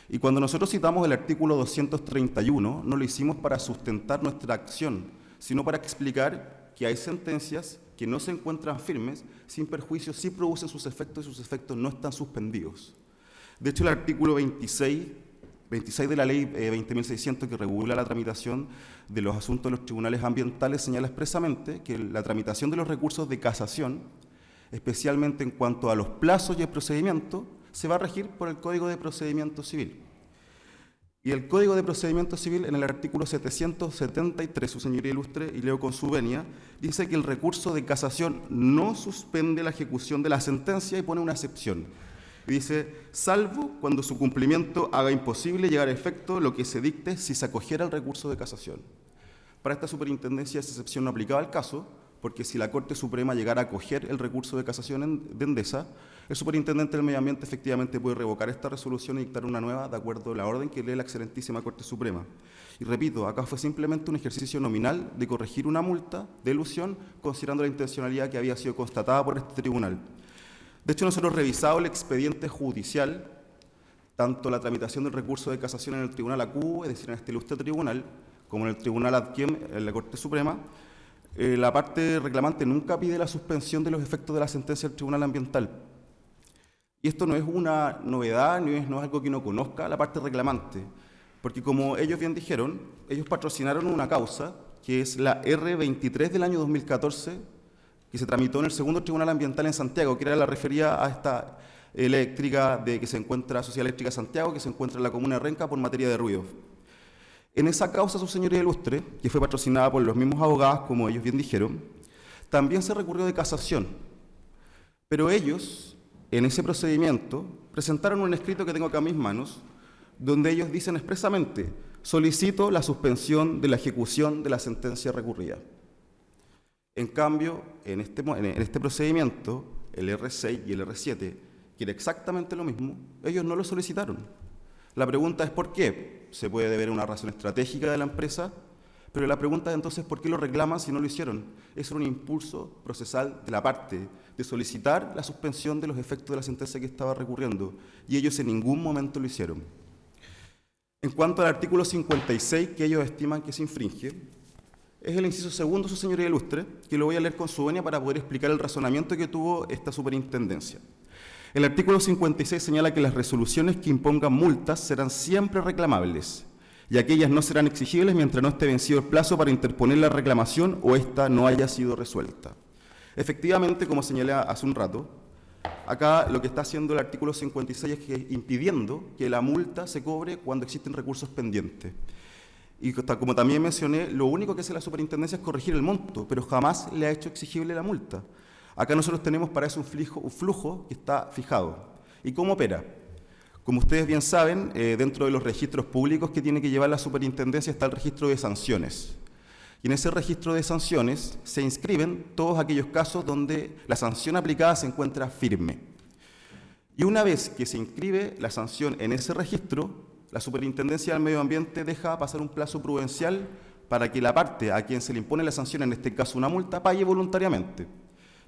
Speaker 4: Y cuando nosotros citamos el artículo 231, no lo hicimos para sustentar nuestra acción, sino para explicar que hay sentencias que no se encuentran firmes, sin perjuicio sí producen sus efectos y sus efectos no están suspendidos. De hecho, el artículo 26 de la ley 20.600, que regula la tramitación de los asuntos de los tribunales ambientales, señala expresamente que la tramitación de los recursos de casación, especialmente en cuanto a los plazos y el procedimiento, se va a regir por el Código de Procedimiento Civil. Y el Código de Procedimiento Civil, en el artículo 773, su señoría ilustre, y leo con su venia, dice que el recurso de casación no suspende la ejecución de la sentencia y pone una excepción. Dice, salvo cuando su cumplimiento haga imposible llegar a efecto lo que se dicte si se acogiera el recurso de casación. Para esta superintendencia esa excepción no aplicaba al caso, porque si la Corte Suprema llegara a acoger el recurso de casación de Endesa, el superintendente del Medio Ambiente efectivamente puede revocar esta resolución y dictar una nueva de acuerdo a la orden que lee la excelentísima Corte Suprema. Y repito, acá fue simplemente un ejercicio nominal de corregir una multa de elusión considerando la intencionalidad que había sido constatada por este tribunal. De hecho, nosotros revisado el expediente judicial, tanto la tramitación del recurso de casación en el Tribunal ACU, es decir, en este ilustre tribunal, como en el Tribunal Adquiem, en la Corte Suprema, la parte reclamante nunca pide la suspensión de los efectos de la sentencia del Tribunal Ambiental. Y esto no es una novedad, no es algo que no conozca la parte reclamante, porque como ellos bien dijeron, ellos patrocinaron una causa, que es la R23 del año 2014, que se tramitó en el segundo Tribunal Ambiental en Santiago, que era la referida a esta eléctrica que se encuentra, Sociedad Eléctrica Santiago, que se encuentra en la comuna de Renca por materia de ruido. En esa causa, su señoría ilustre, que fue patrocinada por los mismos abogados, como ellos bien dijeron, también se recurrió de casación. Pero ellos, en ese procedimiento, presentaron un escrito que tengo acá en mis manos, donde ellos dicen expresamente, solicito la suspensión de la ejecución de la sentencia recurrida. En cambio, en este procedimiento, el R6 y el R7, que era exactamente lo mismo, ellos no lo solicitaron. La pregunta es ¿por qué? Se puede deber a una razón estratégica de la empresa, pero la pregunta es entonces ¿por qué lo reclaman si no lo hicieron? Es un impulso procesal de la parte de solicitar la suspensión de los efectos de la sentencia que estaba recurriendo, y ellos en ningún momento lo hicieron. En cuanto al artículo 56, que ellos estiman que se infringe, es el inciso segundo, su señoría ilustre, que lo voy a leer con su venia para poder explicar el razonamiento que tuvo esta superintendencia. El artículo 56 señala que las resoluciones que impongan multas serán siempre reclamables y aquellas no serán exigibles mientras no esté vencido el plazo para interponer la reclamación o ésta no haya sido resuelta. Efectivamente, como señalé hace un rato, acá lo que está haciendo el artículo 56 es que impidiendo que la multa se cobre cuando existen recursos pendientes. Y como también mencioné, lo único que hace la superintendencia es corregir el monto, pero jamás le ha hecho exigible la multa. Acá nosotros tenemos para eso un flujo que está fijado. ¿Y cómo opera? Como ustedes bien saben, dentro de los registros públicos que tiene que llevar la superintendencia está el registro de sanciones. Y en ese registro de sanciones se inscriben todos aquellos casos donde la sanción aplicada se encuentra firme. Y una vez que se inscribe la sanción en ese registro, la Superintendencia del Medio Ambiente deja pasar un plazo prudencial para que la parte a quien se le impone la sanción, en este caso una multa, pague voluntariamente.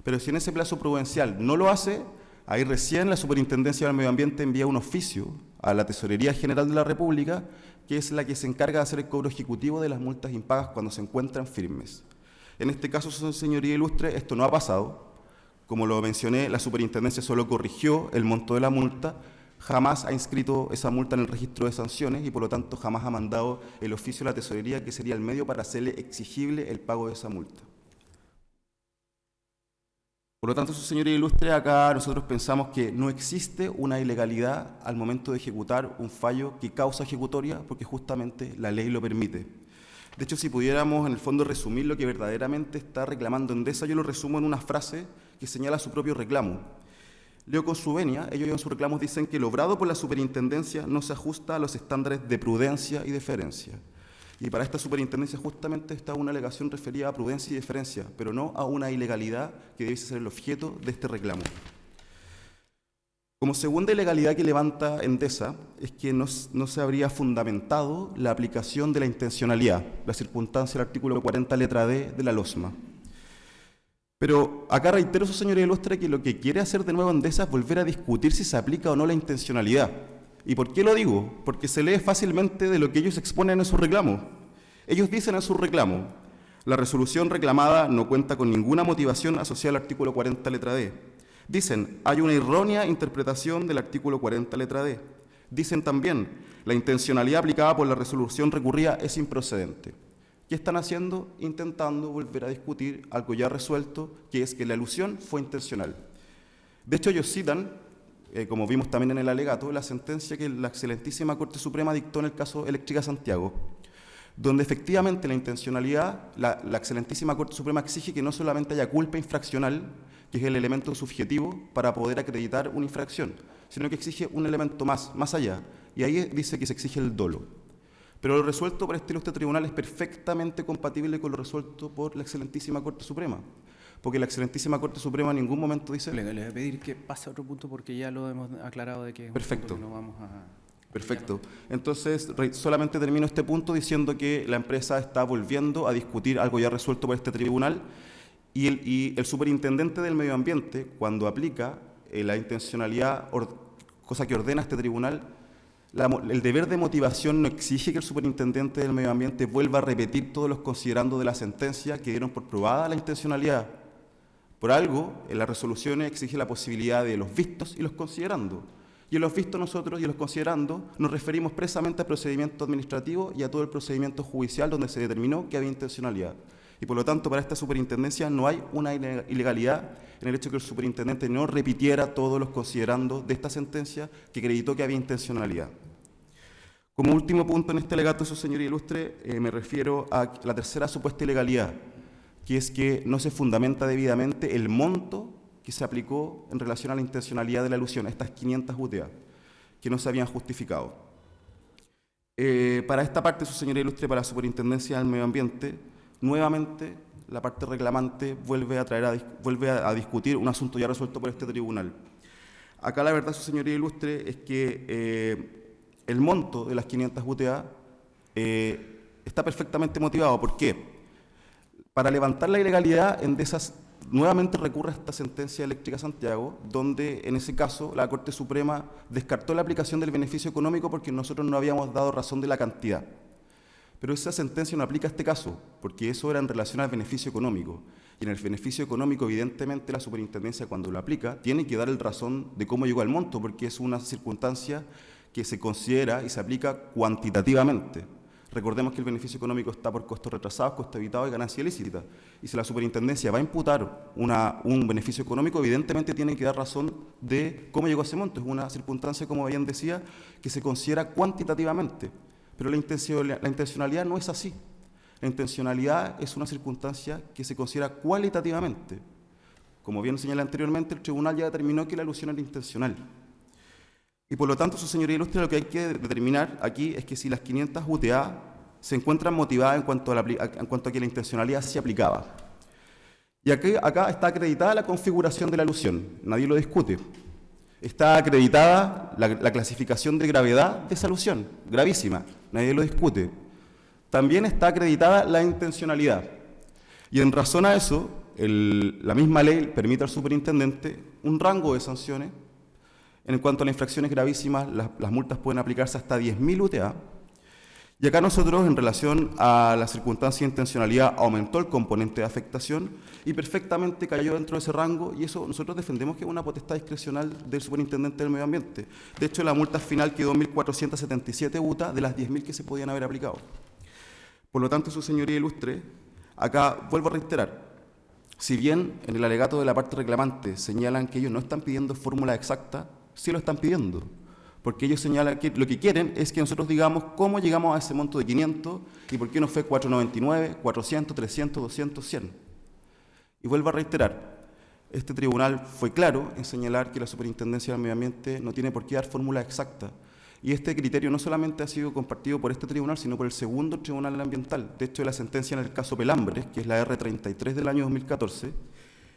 Speaker 4: Pero si en ese plazo prudencial no lo hace, ahí recién la Superintendencia del Medio Ambiente envía un oficio a la Tesorería General de la República, que es la que se encarga de hacer el cobro ejecutivo de las multas impagas cuando se encuentran firmes. En este caso, señoría ilustre, esto no ha pasado. Como lo mencioné, la Superintendencia solo corrigió el monto de la multa, jamás ha inscrito esa multa en el registro de sanciones y por lo tanto jamás ha mandado el oficio a la Tesorería, que sería el medio para hacerle exigible el pago de esa multa. Por lo tanto, su señoría ilustre, acá nosotros pensamos que no existe una ilegalidad al momento de ejecutar un fallo que causa ejecutoria, porque justamente la ley lo permite. De hecho, si pudiéramos en el fondo resumir lo que verdaderamente está reclamando Endesa, yo lo resumo en una frase que señala su propio reclamo. Leo con su venia, ellos en sus reclamos dicen que lo obrado por la superintendencia no se ajusta a los estándares de prudencia y deferencia. Y para esta superintendencia justamente está una alegación referida a prudencia y deferencia, pero no a una ilegalidad que debe ser el objeto de este reclamo. Como segunda ilegalidad que levanta Endesa es que no se habría fundamentado la aplicación de la intencionalidad, la circunstancia del artículo 40 letra D de la LOSMA. Pero acá reitero, su señoría ilustre, que lo que quiere hacer de nuevo Endesa es volver a discutir si se aplica o no la intencionalidad. ¿Y por qué lo digo? Porque se lee fácilmente de lo que ellos exponen en su reclamo. Ellos dicen en su reclamo: la resolución reclamada no cuenta con ninguna motivación asociada al artículo 40 letra D. Dicen: hay una errónea interpretación del artículo 40 letra D. Dicen también: la intencionalidad aplicada por la resolución recurrida es improcedente. ¿Qué están haciendo? Intentando volver a discutir algo ya resuelto, que es que la alusión fue intencional. De hecho, ellos citan, como vimos también en el alegato, la sentencia que la excelentísima Corte Suprema dictó en el caso Eléctrica Santiago, donde efectivamente la intencionalidad, la excelentísima Corte Suprema exige que no solamente haya culpa infraccional, que es el elemento subjetivo para poder acreditar una infracción, sino que exige un elemento más allá, y ahí dice que se exige el dolo. Pero lo resuelto por este ilustre tribunal es perfectamente compatible con lo resuelto por la excelentísima Corte Suprema, porque la excelentísima Corte Suprema en ningún momento dice...
Speaker 1: Le voy a pedir que pase a otro punto porque ya lo hemos aclarado de que es un
Speaker 4: Perfecto.
Speaker 1: punto que no vamos a...
Speaker 4: Perfecto. Entonces, solamente termino este punto diciendo que la empresa está volviendo a discutir algo ya resuelto por este tribunal y el superintendente del medio ambiente, cuando aplica la intencionalidad, cosa que ordena este tribunal, el deber de motivación no exige que el superintendente del medio ambiente vuelva a repetir todos los considerandos de la sentencia que dieron por probada la intencionalidad. Por algo, en las resoluciones exige la posibilidad de los vistos y los considerandos. Y en los vistos nosotros y en los considerandos nos referimos precisamente al procedimiento administrativo y a todo el procedimiento judicial donde se determinó que había intencionalidad. Y por lo tanto, para esta superintendencia no hay una ilegalidad en el hecho que el superintendente no repitiera todos los considerandos de esta sentencia que acreditó que había intencionalidad. Como último punto en este alegato, su señoría ilustre, me refiero a la tercera supuesta ilegalidad, que es que no se fundamenta debidamente el monto que se aplicó en relación a la intencionalidad de la alusión, estas 500 UTA, que no se habían justificado. Para esta parte, su señoría ilustre, para la Superintendencia del Medio Ambiente, nuevamente la parte reclamante vuelve a discutir un asunto ya resuelto por este tribunal. Acá la verdad, su señoría ilustre, es que el monto de las 500 UTA está perfectamente motivado. ¿Por qué? Para levantar la ilegalidad, Endesa nuevamente recurre a esta sentencia Eléctrica Santiago, donde en ese caso la Corte Suprema descartó la aplicación del beneficio económico porque nosotros no habíamos dado razón de la cantidad. Pero esa sentencia no aplica a este caso, porque eso era en relación al beneficio económico. Y en el beneficio económico, evidentemente, la superintendencia, cuando lo aplica, tiene que dar el razón de cómo llegó al monto, porque es una circunstancia que se considera y se aplica cuantitativamente. Recordemos que el beneficio económico está por costos retrasados, costo evitado y ganancia ilícita. Y si la superintendencia va a imputar un beneficio económico, evidentemente tiene que dar razón de cómo llegó a ese monto. Es una circunstancia, como bien decía, que se considera cuantitativamente. Pero la intencionalidad no es así. La intencionalidad es una circunstancia que se considera cualitativamente. Como bien señalé anteriormente, el tribunal ya determinó que la alusión era intencional. Y por lo tanto, su señoría ilustre, lo que hay que determinar aquí es que si las 500 UTA se encuentran motivadas en cuanto a que la intencionalidad se aplicaba. Y acá está acreditada la configuración de la alusión, nadie lo discute. Está acreditada la clasificación de gravedad de esa alusión, gravísima, nadie lo discute. También está acreditada la intencionalidad. Y en razón a eso, la misma ley permite al superintendente un rango de sanciones. En cuanto a las infracciones gravísimas, las multas pueden aplicarse hasta 10.000 UTA. Y acá nosotros, en relación a la circunstancia de intencionalidad, aumentó el componente de afectación y perfectamente cayó dentro de ese rango, y eso nosotros defendemos que es una potestad discrecional del superintendente del medio ambiente. De hecho, la multa final quedó 1.477 UTA de las 10.000 que se podían haber aplicado. Por lo tanto, su señoría ilustre, acá vuelvo a reiterar, si bien en el alegato de la parte reclamante señalan que ellos no están pidiendo fórmula exacta, sí lo están pidiendo. Porque ellos señalan que lo que quieren es que nosotros digamos cómo llegamos a ese monto de 500 y por qué no fue 499, 400, 300, 200, 100. Y vuelvo a reiterar, este tribunal fue claro en señalar que la Superintendencia del Medio Ambiente no tiene por qué dar fórmula exacta. Y este criterio no solamente ha sido compartido por este tribunal, sino por el segundo tribunal ambiental. De hecho, la sentencia en el caso Pelambres, que es la R33 del año 2014,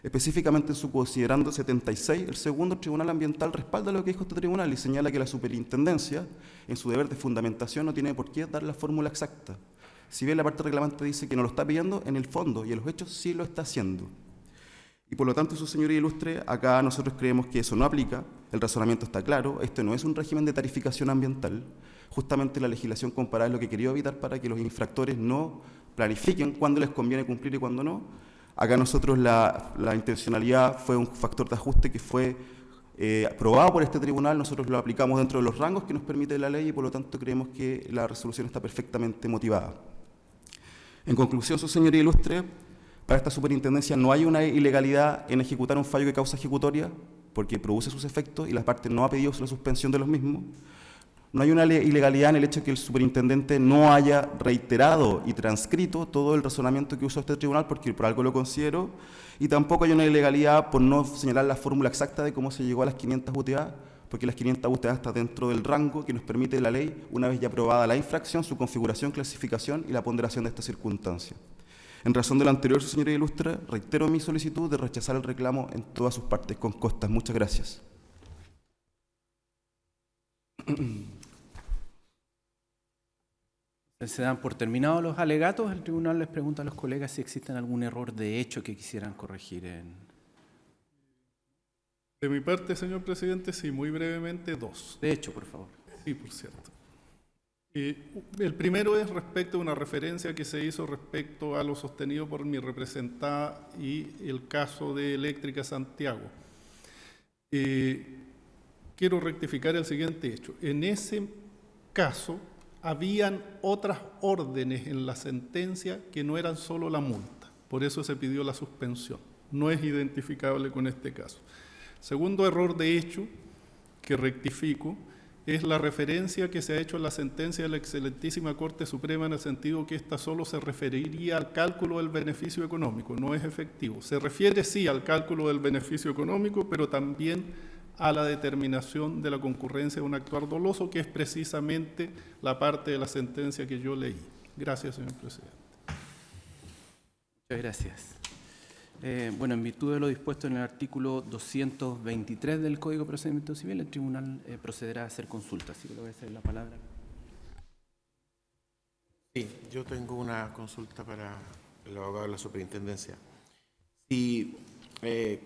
Speaker 4: específicamente en su considerando 76, el segundo tribunal ambiental respalda lo que dijo este tribunal y señala que la superintendencia, en su deber de fundamentación, no tiene por qué dar la fórmula exacta. Si bien la parte reclamante dice que no lo está pidiendo, en el fondo y en los hechos sí lo está haciendo. Y por lo tanto, su señoría ilustre, acá nosotros creemos que eso no aplica, el razonamiento está claro, este no es un régimen de tarificación ambiental, justamente la legislación comparada es lo que quería evitar para que los infractores no planifiquen cuándo les conviene cumplir y cuándo no. Acá nosotros la intencionalidad fue un factor de ajuste que fue aprobado por este tribunal, nosotros lo aplicamos dentro de los rangos que nos permite la ley y por lo tanto creemos que la resolución está perfectamente motivada. En conclusión, su señoría ilustre, para esta superintendencia no hay una ilegalidad en ejecutar un fallo de causa ejecutoria porque produce sus efectos y la parte no ha pedido la suspensión de los mismos. No hay una ilegalidad en el hecho de que el superintendente no haya reiterado y transcrito todo el razonamiento que usó este tribunal, porque por algo lo considero, y tampoco hay una ilegalidad por no señalar la fórmula exacta de cómo se llegó a las 500 UTA, porque las 500 UTA están dentro del rango que nos permite la ley, una vez ya aprobada la infracción, su configuración, clasificación y la ponderación de esta circunstancia. En razón de lo anterior, su señoría ilustre, reitero mi solicitud de rechazar el reclamo en todas sus partes con costas. Muchas gracias.
Speaker 1: Se dan por terminados los alegatos. El tribunal les pregunta a los colegas si existen algún error de hecho que quisieran corregir.
Speaker 3: De mi parte, señor presidente, sí, muy brevemente, dos.
Speaker 1: De hecho, por favor.
Speaker 3: Sí, por cierto. El primero es respecto a una referencia que se hizo respecto a lo sostenido por mi representada y el caso de Eléctrica Santiago. Quiero rectificar el siguiente hecho. En ese caso, habían otras órdenes en la sentencia que no eran solo la multa. Por eso se pidió la suspensión. No es identificable con este caso. Segundo error de hecho que rectifico es la referencia que se ha hecho en la sentencia de la excelentísima Corte Suprema en el sentido que ésta solo se referiría al cálculo del beneficio económico. No es efectivo. Se refiere sí al cálculo del beneficio económico, pero también a la determinación de la concurrencia de un actuar doloso, que es precisamente la parte de la sentencia que yo leí. Gracias, señor presidente.
Speaker 1: Muchas gracias. Bueno, en virtud de lo dispuesto en el artículo 223 del Código de Procedimiento Civil, el tribunal procederá a hacer consultas. Así que le voy a hacer la palabra.
Speaker 5: Sí, yo tengo una consulta para el abogado de la superintendencia. Si,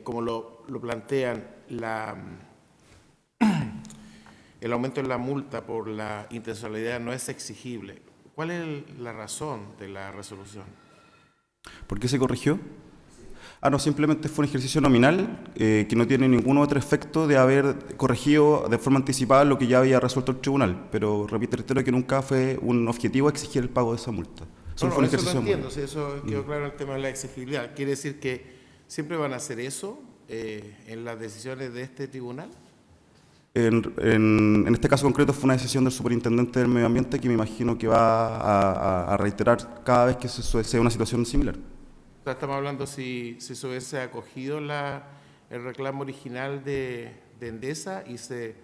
Speaker 5: como lo plantean, el aumento en la multa por la intencionalidad no es exigible, ¿cuál es la razón de la resolución?
Speaker 4: ¿Por qué se corrigió? No, simplemente fue un ejercicio nominal que no tiene ningún otro efecto de haber corregido de forma anticipada lo que ya había resuelto el tribunal. Pero reitero que nunca fue un objetivo exigir el pago de esa multa.
Speaker 5: Eso lo entiendo, si eso quedó claro en el tema de la exigibilidad. ¿Quiere decir que siempre van a hacer eso en las decisiones de este tribunal?
Speaker 4: En este caso concreto fue una decisión del superintendente del medio ambiente que me imagino que va a reiterar cada vez que sea una situación similar.
Speaker 5: Estamos hablando si se hubiese acogido el reclamo original de Endesa y se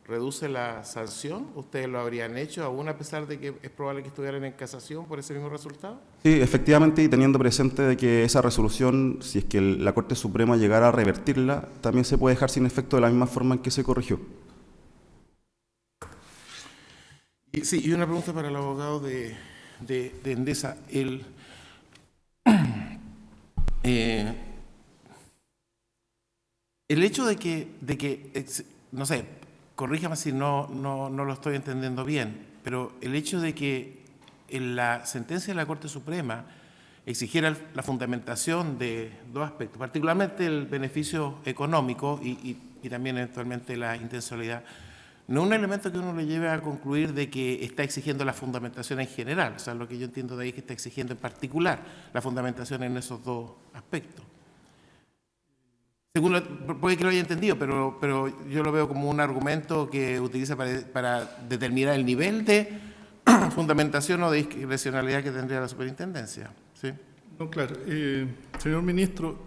Speaker 5: reduce la sanción. ¿Ustedes lo habrían hecho aún a pesar de que es probable que estuvieran en casación por ese mismo resultado?
Speaker 4: Sí, efectivamente, y teniendo presente de que esa resolución, si es que la Corte Suprema llegara a revertirla, también se puede dejar sin efecto de la misma forma en que se corrigió.
Speaker 5: Y una pregunta para el abogado de Endesa. El hecho de que no sé, corríjame si no lo estoy entendiendo bien, pero el hecho de que en la sentencia de la Corte Suprema exigiera la fundamentación de dos aspectos, particularmente el beneficio económico y también eventualmente la intencionalidad, no es un elemento que uno le lleve a concluir de que está exigiendo la fundamentación en general. O sea, lo que yo entiendo de ahí es que está exigiendo en particular la fundamentación en esos dos aspectos. Según puede que lo haya entendido, pero yo lo veo como un argumento que utiliza para determinar el nivel de fundamentación o de discrecionalidad que tendría la superintendencia. ¿Sí?
Speaker 3: No, claro. Señor ministro,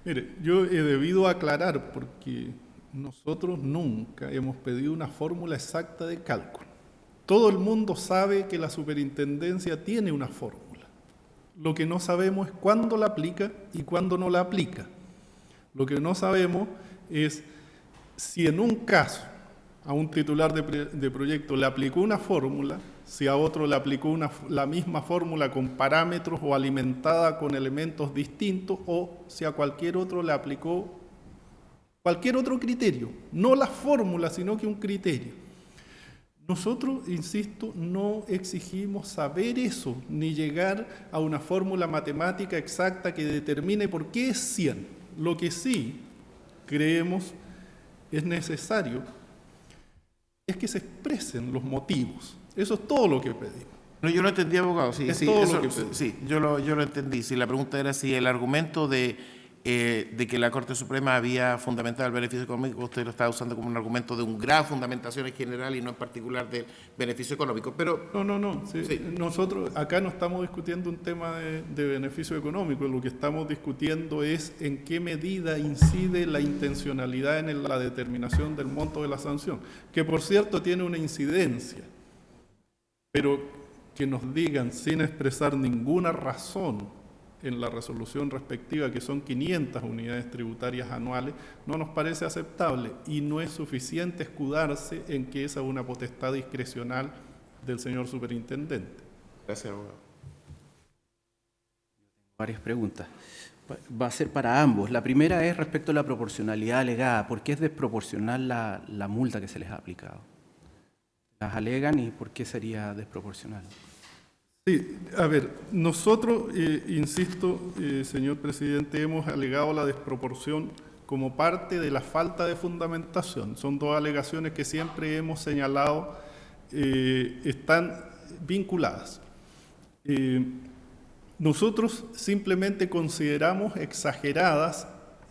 Speaker 3: mire, yo he debido aclarar porque nosotros nunca hemos pedido una fórmula exacta de cálculo. Todo el mundo sabe que la superintendencia tiene una fórmula. Lo que no sabemos es cuándo la aplica y cuándo no la aplica. Lo que no sabemos es si en un caso a un titular de proyecto le aplicó una fórmula, si a otro le aplicó la misma fórmula con parámetros o alimentada con elementos distintos, o si a cualquier otro le aplicó cualquier otro criterio, no la fórmula, sino que un criterio. Nosotros, insisto, no exigimos saber eso, ni llegar a una fórmula matemática exacta que determine por qué es 100. Lo que sí creemos es necesario es que se expresen los motivos. Eso es todo lo que pedimos.
Speaker 5: No, yo lo entendí, abogado. Sí,
Speaker 3: es
Speaker 5: sí,
Speaker 3: todo
Speaker 5: eso,
Speaker 3: lo que pedimos.
Speaker 5: Sí, yo lo entendí. Sí, la pregunta era si el argumento de que la Corte Suprema había fundamentado el beneficio económico, usted lo estaba usando como un argumento de un grado de fundamentación en general y no en particular del beneficio económico. Pero
Speaker 3: No. Sí. Nosotros acá no estamos discutiendo un tema de beneficio económico. Lo que estamos discutiendo es en qué medida incide la intencionalidad en la determinación del monto de la sanción, que por cierto tiene una incidencia, pero que nos digan sin expresar ninguna razón en la resolución respectiva, que son 500 unidades tributarias anuales, no nos parece aceptable y no es suficiente escudarse en que esa es una potestad discrecional del señor superintendente.
Speaker 5: gracias, abogado.
Speaker 1: Varias preguntas. Va a ser para ambos. La primera es respecto a la proporcionalidad alegada. ¿Por qué es desproporcional la multa que se les ha aplicado? ¿Las alegan y por qué sería desproporcional?
Speaker 3: Sí, a ver, nosotros, insisto, señor presidente, hemos alegado la desproporción como parte de la falta de fundamentación. Son dos alegaciones que siempre hemos señalado están vinculadas. Nosotros simplemente consideramos exageradas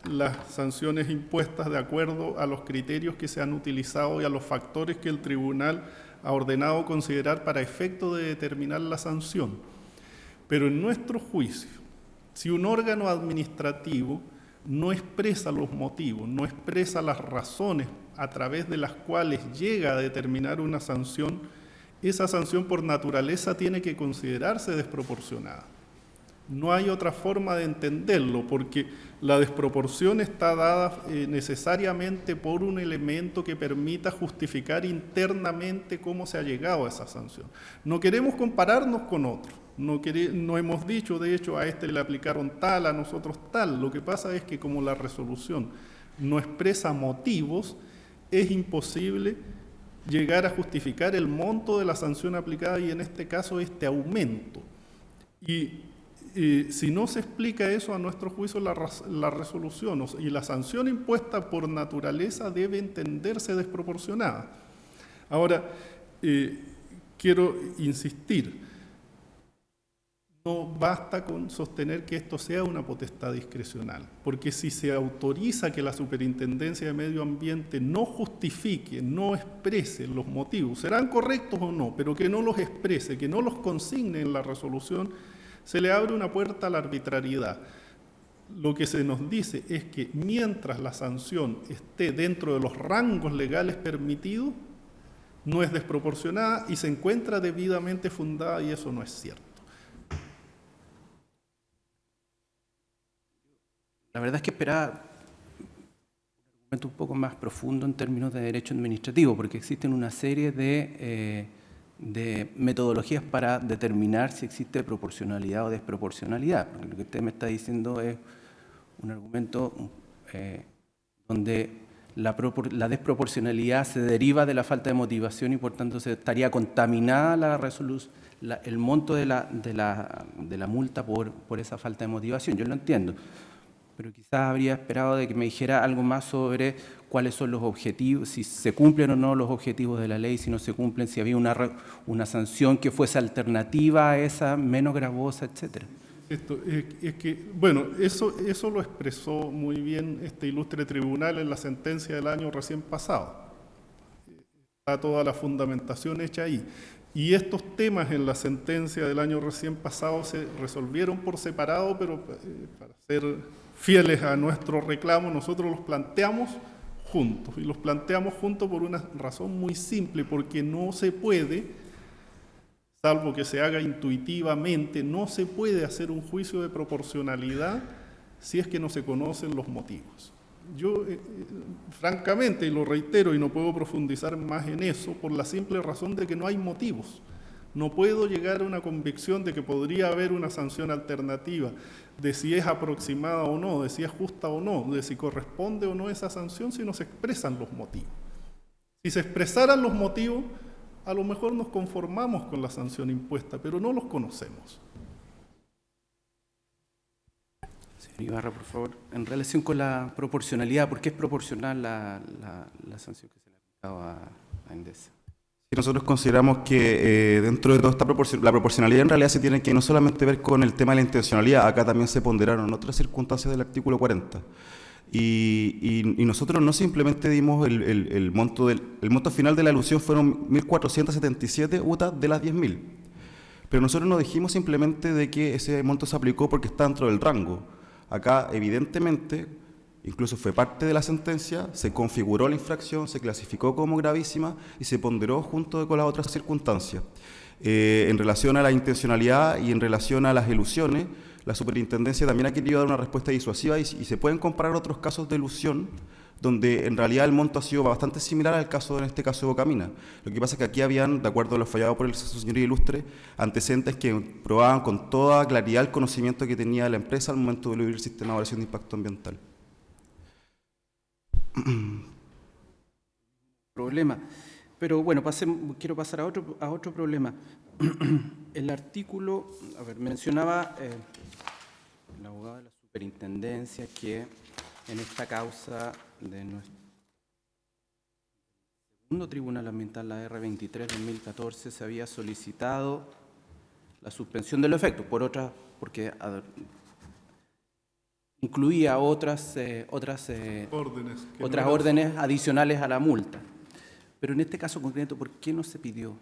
Speaker 3: las sanciones impuestas de acuerdo a los criterios que se han utilizado y a los factores que el tribunal ha ordenado considerar para efecto de determinar la sanción. Pero en nuestro juicio, si un órgano administrativo no expresa los motivos, no expresa las razones a través de las cuales llega a determinar una sanción, esa sanción por naturaleza tiene que considerarse desproporcionada. No hay otra forma de entenderlo, porque la desproporción está dada necesariamente por un elemento que permita justificar internamente cómo se ha llegado a esa sanción. No queremos compararnos con otros, no hemos dicho, de hecho, a este le aplicaron tal, a nosotros tal. Lo que pasa es que como la resolución no expresa motivos, es imposible llegar a justificar el monto de la sanción aplicada y en este caso este aumento. Y si no se explica eso, a nuestro juicio la resolución y la sanción impuesta por naturaleza debe entenderse desproporcionada. Ahora, quiero insistir, no basta con sostener que esto sea una potestad discrecional, porque si se autoriza que la Superintendencia de Medio Ambiente no justifique, no exprese los motivos, serán correctos o no, pero que no los exprese, que no los consigne en la resolución, se le abre una puerta a la arbitrariedad. lo que se nos dice es que mientras la sanción esté dentro de los rangos legales permitidos, no es desproporcionada y se encuentra debidamente fundada, y eso no es cierto.
Speaker 1: La verdad es que esperaba un argumento un poco más profundo en términos de derecho administrativo, porque existen una serie de metodologías para determinar si existe proporcionalidad o desproporcionalidad. Porque lo que usted me está diciendo es un argumento donde la desproporcionalidad se deriva de la falta de motivación y por tanto se estaría contaminada el monto de la multa por esa falta de motivación. Yo lo entiendo, pero quizás habría esperado de que me dijera algo más sobre cuáles son los objetivos, si se cumplen o no los objetivos de la ley, si no se cumplen, si había una sanción que fuese alternativa a esa, menos gravosa, etcétera.
Speaker 3: Es que, bueno, eso lo expresó muy bien este ilustre tribunal en la sentencia del año recién pasado. Está toda la fundamentación hecha ahí. Y estos temas en la sentencia del año recién pasado se resolvieron por separado, pero para ser fieles a nuestro reclamo, nosotros los planteamos juntos. Y los planteamos juntos por una razón muy simple, porque no se puede, salvo que se haga intuitivamente, no se puede hacer un juicio de proporcionalidad si es que no se conocen los motivos. Yo, francamente, y lo reitero y no puedo profundizar más en eso, por la simple razón de que no hay motivos. No puedo llegar a una convicción de que podría haber una sanción alternativa, de si es aproximada o no, de si es justa o no, de si corresponde o no esa sanción, si no se expresan los motivos. Si se expresaran los motivos, a lo mejor nos conformamos con la sanción impuesta, pero no los conocemos.
Speaker 1: Señor Ibarra, por favor, en relación con la proporcionalidad, ¿por qué es proporcional la sanción que se le ha aplicado a Endesa?
Speaker 4: Y nosotros consideramos que dentro de toda esta la proporcionalidad en realidad se tiene que no solamente ver con el tema de la intencionalidad, acá también se ponderaron otras circunstancias del artículo 40. Y nosotros no simplemente dimos el monto final de la alusión fueron 1.477 UTAs de las 10.000. Pero nosotros no dijimos simplemente de que ese monto se aplicó porque está dentro del rango. Acá, evidentemente, incluso fue parte de la sentencia, se configuró la infracción, se clasificó como gravísima y se ponderó junto con las otras circunstancias. En relación a la intencionalidad y en relación a las elusiones, la superintendencia también ha querido dar una respuesta disuasiva y se pueden comparar otros casos de elusión donde en realidad el monto ha sido bastante similar al caso, en este caso, de Bocamina. Lo que pasa es que aquí habían, de acuerdo a lo fallado por su señoría ilustre, antecedentes que probaban con toda claridad el conocimiento que tenía la empresa al momento de eludir el sistema de evaluación de impacto ambiental.
Speaker 1: Problema. Pero bueno, quiero pasar a otro problema. El artículo, mencionaba el abogado de la superintendencia que en esta causa de nuestro segundo tribunal ambiental, la R23 2014, se había solicitado la suspensión de los efectos porque incluía otras órdenes adicionales a la multa. Pero en este caso concreto, ¿por qué no se pidió?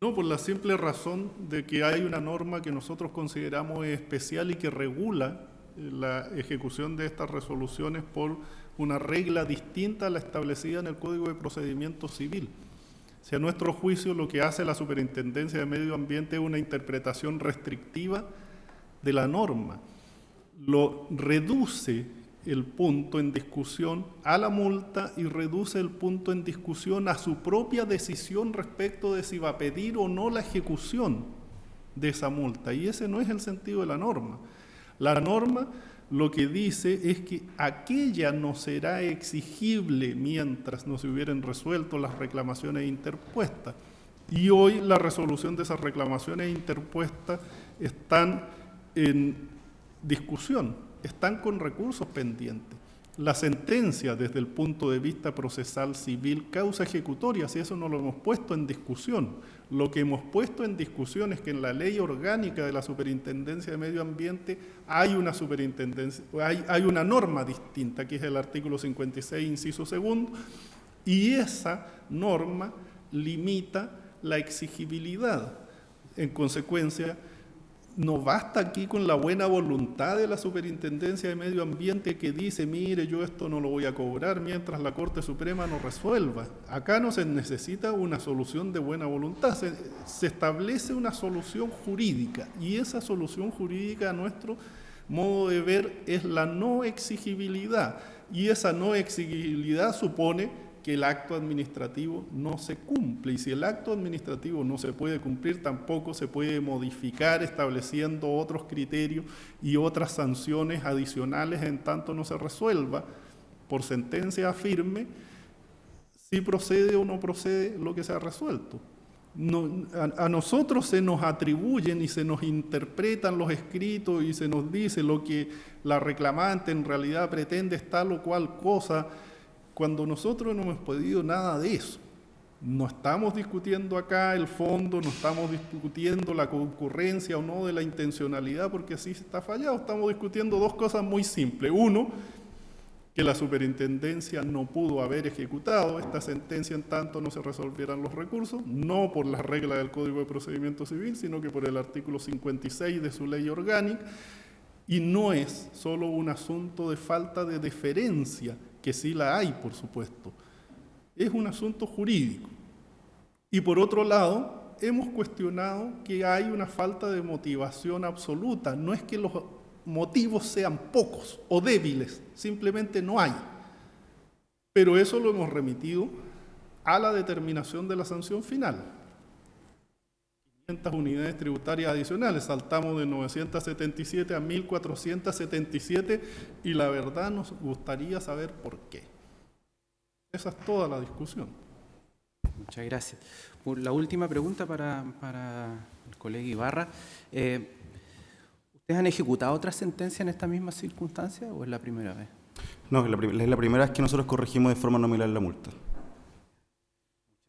Speaker 3: No, por la simple razón de que hay una norma que nosotros consideramos especial y que regula la ejecución de estas resoluciones por una regla distinta a la establecida en el Código de Procedimiento Civil. Si a nuestro juicio lo que hace la Superintendencia de Medio Ambiente es una interpretación restrictiva de la norma, lo reduce el punto en discusión a la multa y reduce el punto en discusión a su propia decisión respecto de si va a pedir o no la ejecución de esa multa. Y ese no es el sentido de la norma. La norma lo que dice es que aquella no será exigible mientras no se hubieran resuelto las reclamaciones interpuestas. Y hoy la resolución de esas reclamaciones interpuestas están en discusión, están con recursos pendientes. La sentencia, desde el punto de vista procesal civil, causa ejecutoria, si eso no lo hemos puesto en discusión. Lo que hemos puesto en discusión es que en la ley orgánica de la Superintendencia de Medio Ambiente hay una norma distinta, que es el artículo 56, inciso segundo, y esa norma limita la exigibilidad. En consecuencia, no basta aquí con la buena voluntad de la Superintendencia de Medio Ambiente que dice, mire, yo esto no lo voy a cobrar mientras la Corte Suprema no resuelva. Acá no se necesita una solución de buena voluntad, se establece una solución jurídica, y esa solución jurídica a nuestro modo de ver es la no exigibilidad, y esa no exigibilidad supone que el acto administrativo no se cumple, y si el acto administrativo no se puede cumplir, tampoco se puede modificar estableciendo otros criterios y otras sanciones adicionales en tanto no se resuelva por sentencia firme si procede o no procede lo que se ha resuelto. A nosotros se nos atribuyen y se nos interpretan los escritos y se nos dice lo que la reclamante en realidad pretende es tal o cual cosa, cuando nosotros no hemos pedido nada de eso. No estamos discutiendo acá el fondo, no estamos discutiendo la concurrencia o no de la intencionalidad, porque así está fallado. Estamos discutiendo dos cosas muy simples. Uno, que la superintendencia no pudo haber ejecutado esta sentencia en tanto no se resolvieran los recursos, no por las reglas del Código de Procedimiento Civil, sino que por el artículo 56 de su ley orgánica, y no es solo un asunto de falta de deferencia, que sí la hay, por supuesto, es un asunto jurídico. Y por otro lado, hemos cuestionado que hay una falta de motivación absoluta. No es que los motivos sean pocos o débiles, simplemente no hay. Pero eso lo hemos remitido a la determinación de la sanción final. 500 unidades tributarias adicionales, saltamos de 977 a 1477 y la verdad nos gustaría saber por qué. Esa es toda la discusión.
Speaker 1: Muchas gracias. La última pregunta para el colega Ibarra. ¿Ustedes han ejecutado otra sentencia en esta misma circunstancia o es la primera vez?
Speaker 4: No, es la primera vez que nosotros corregimos de forma nominal la multa.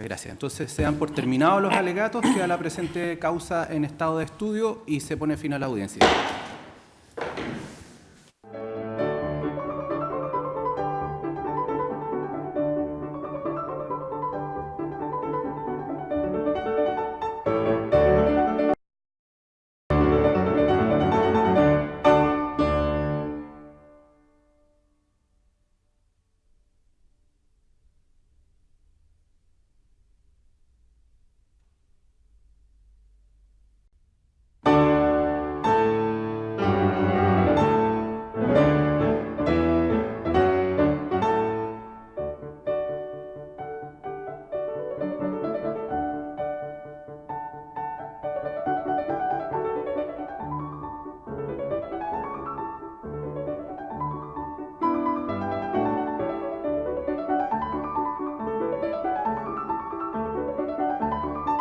Speaker 1: Gracias. Entonces se dan por terminados los alegatos, queda la presente causa en estado de estudio y se pone fin a la audiencia.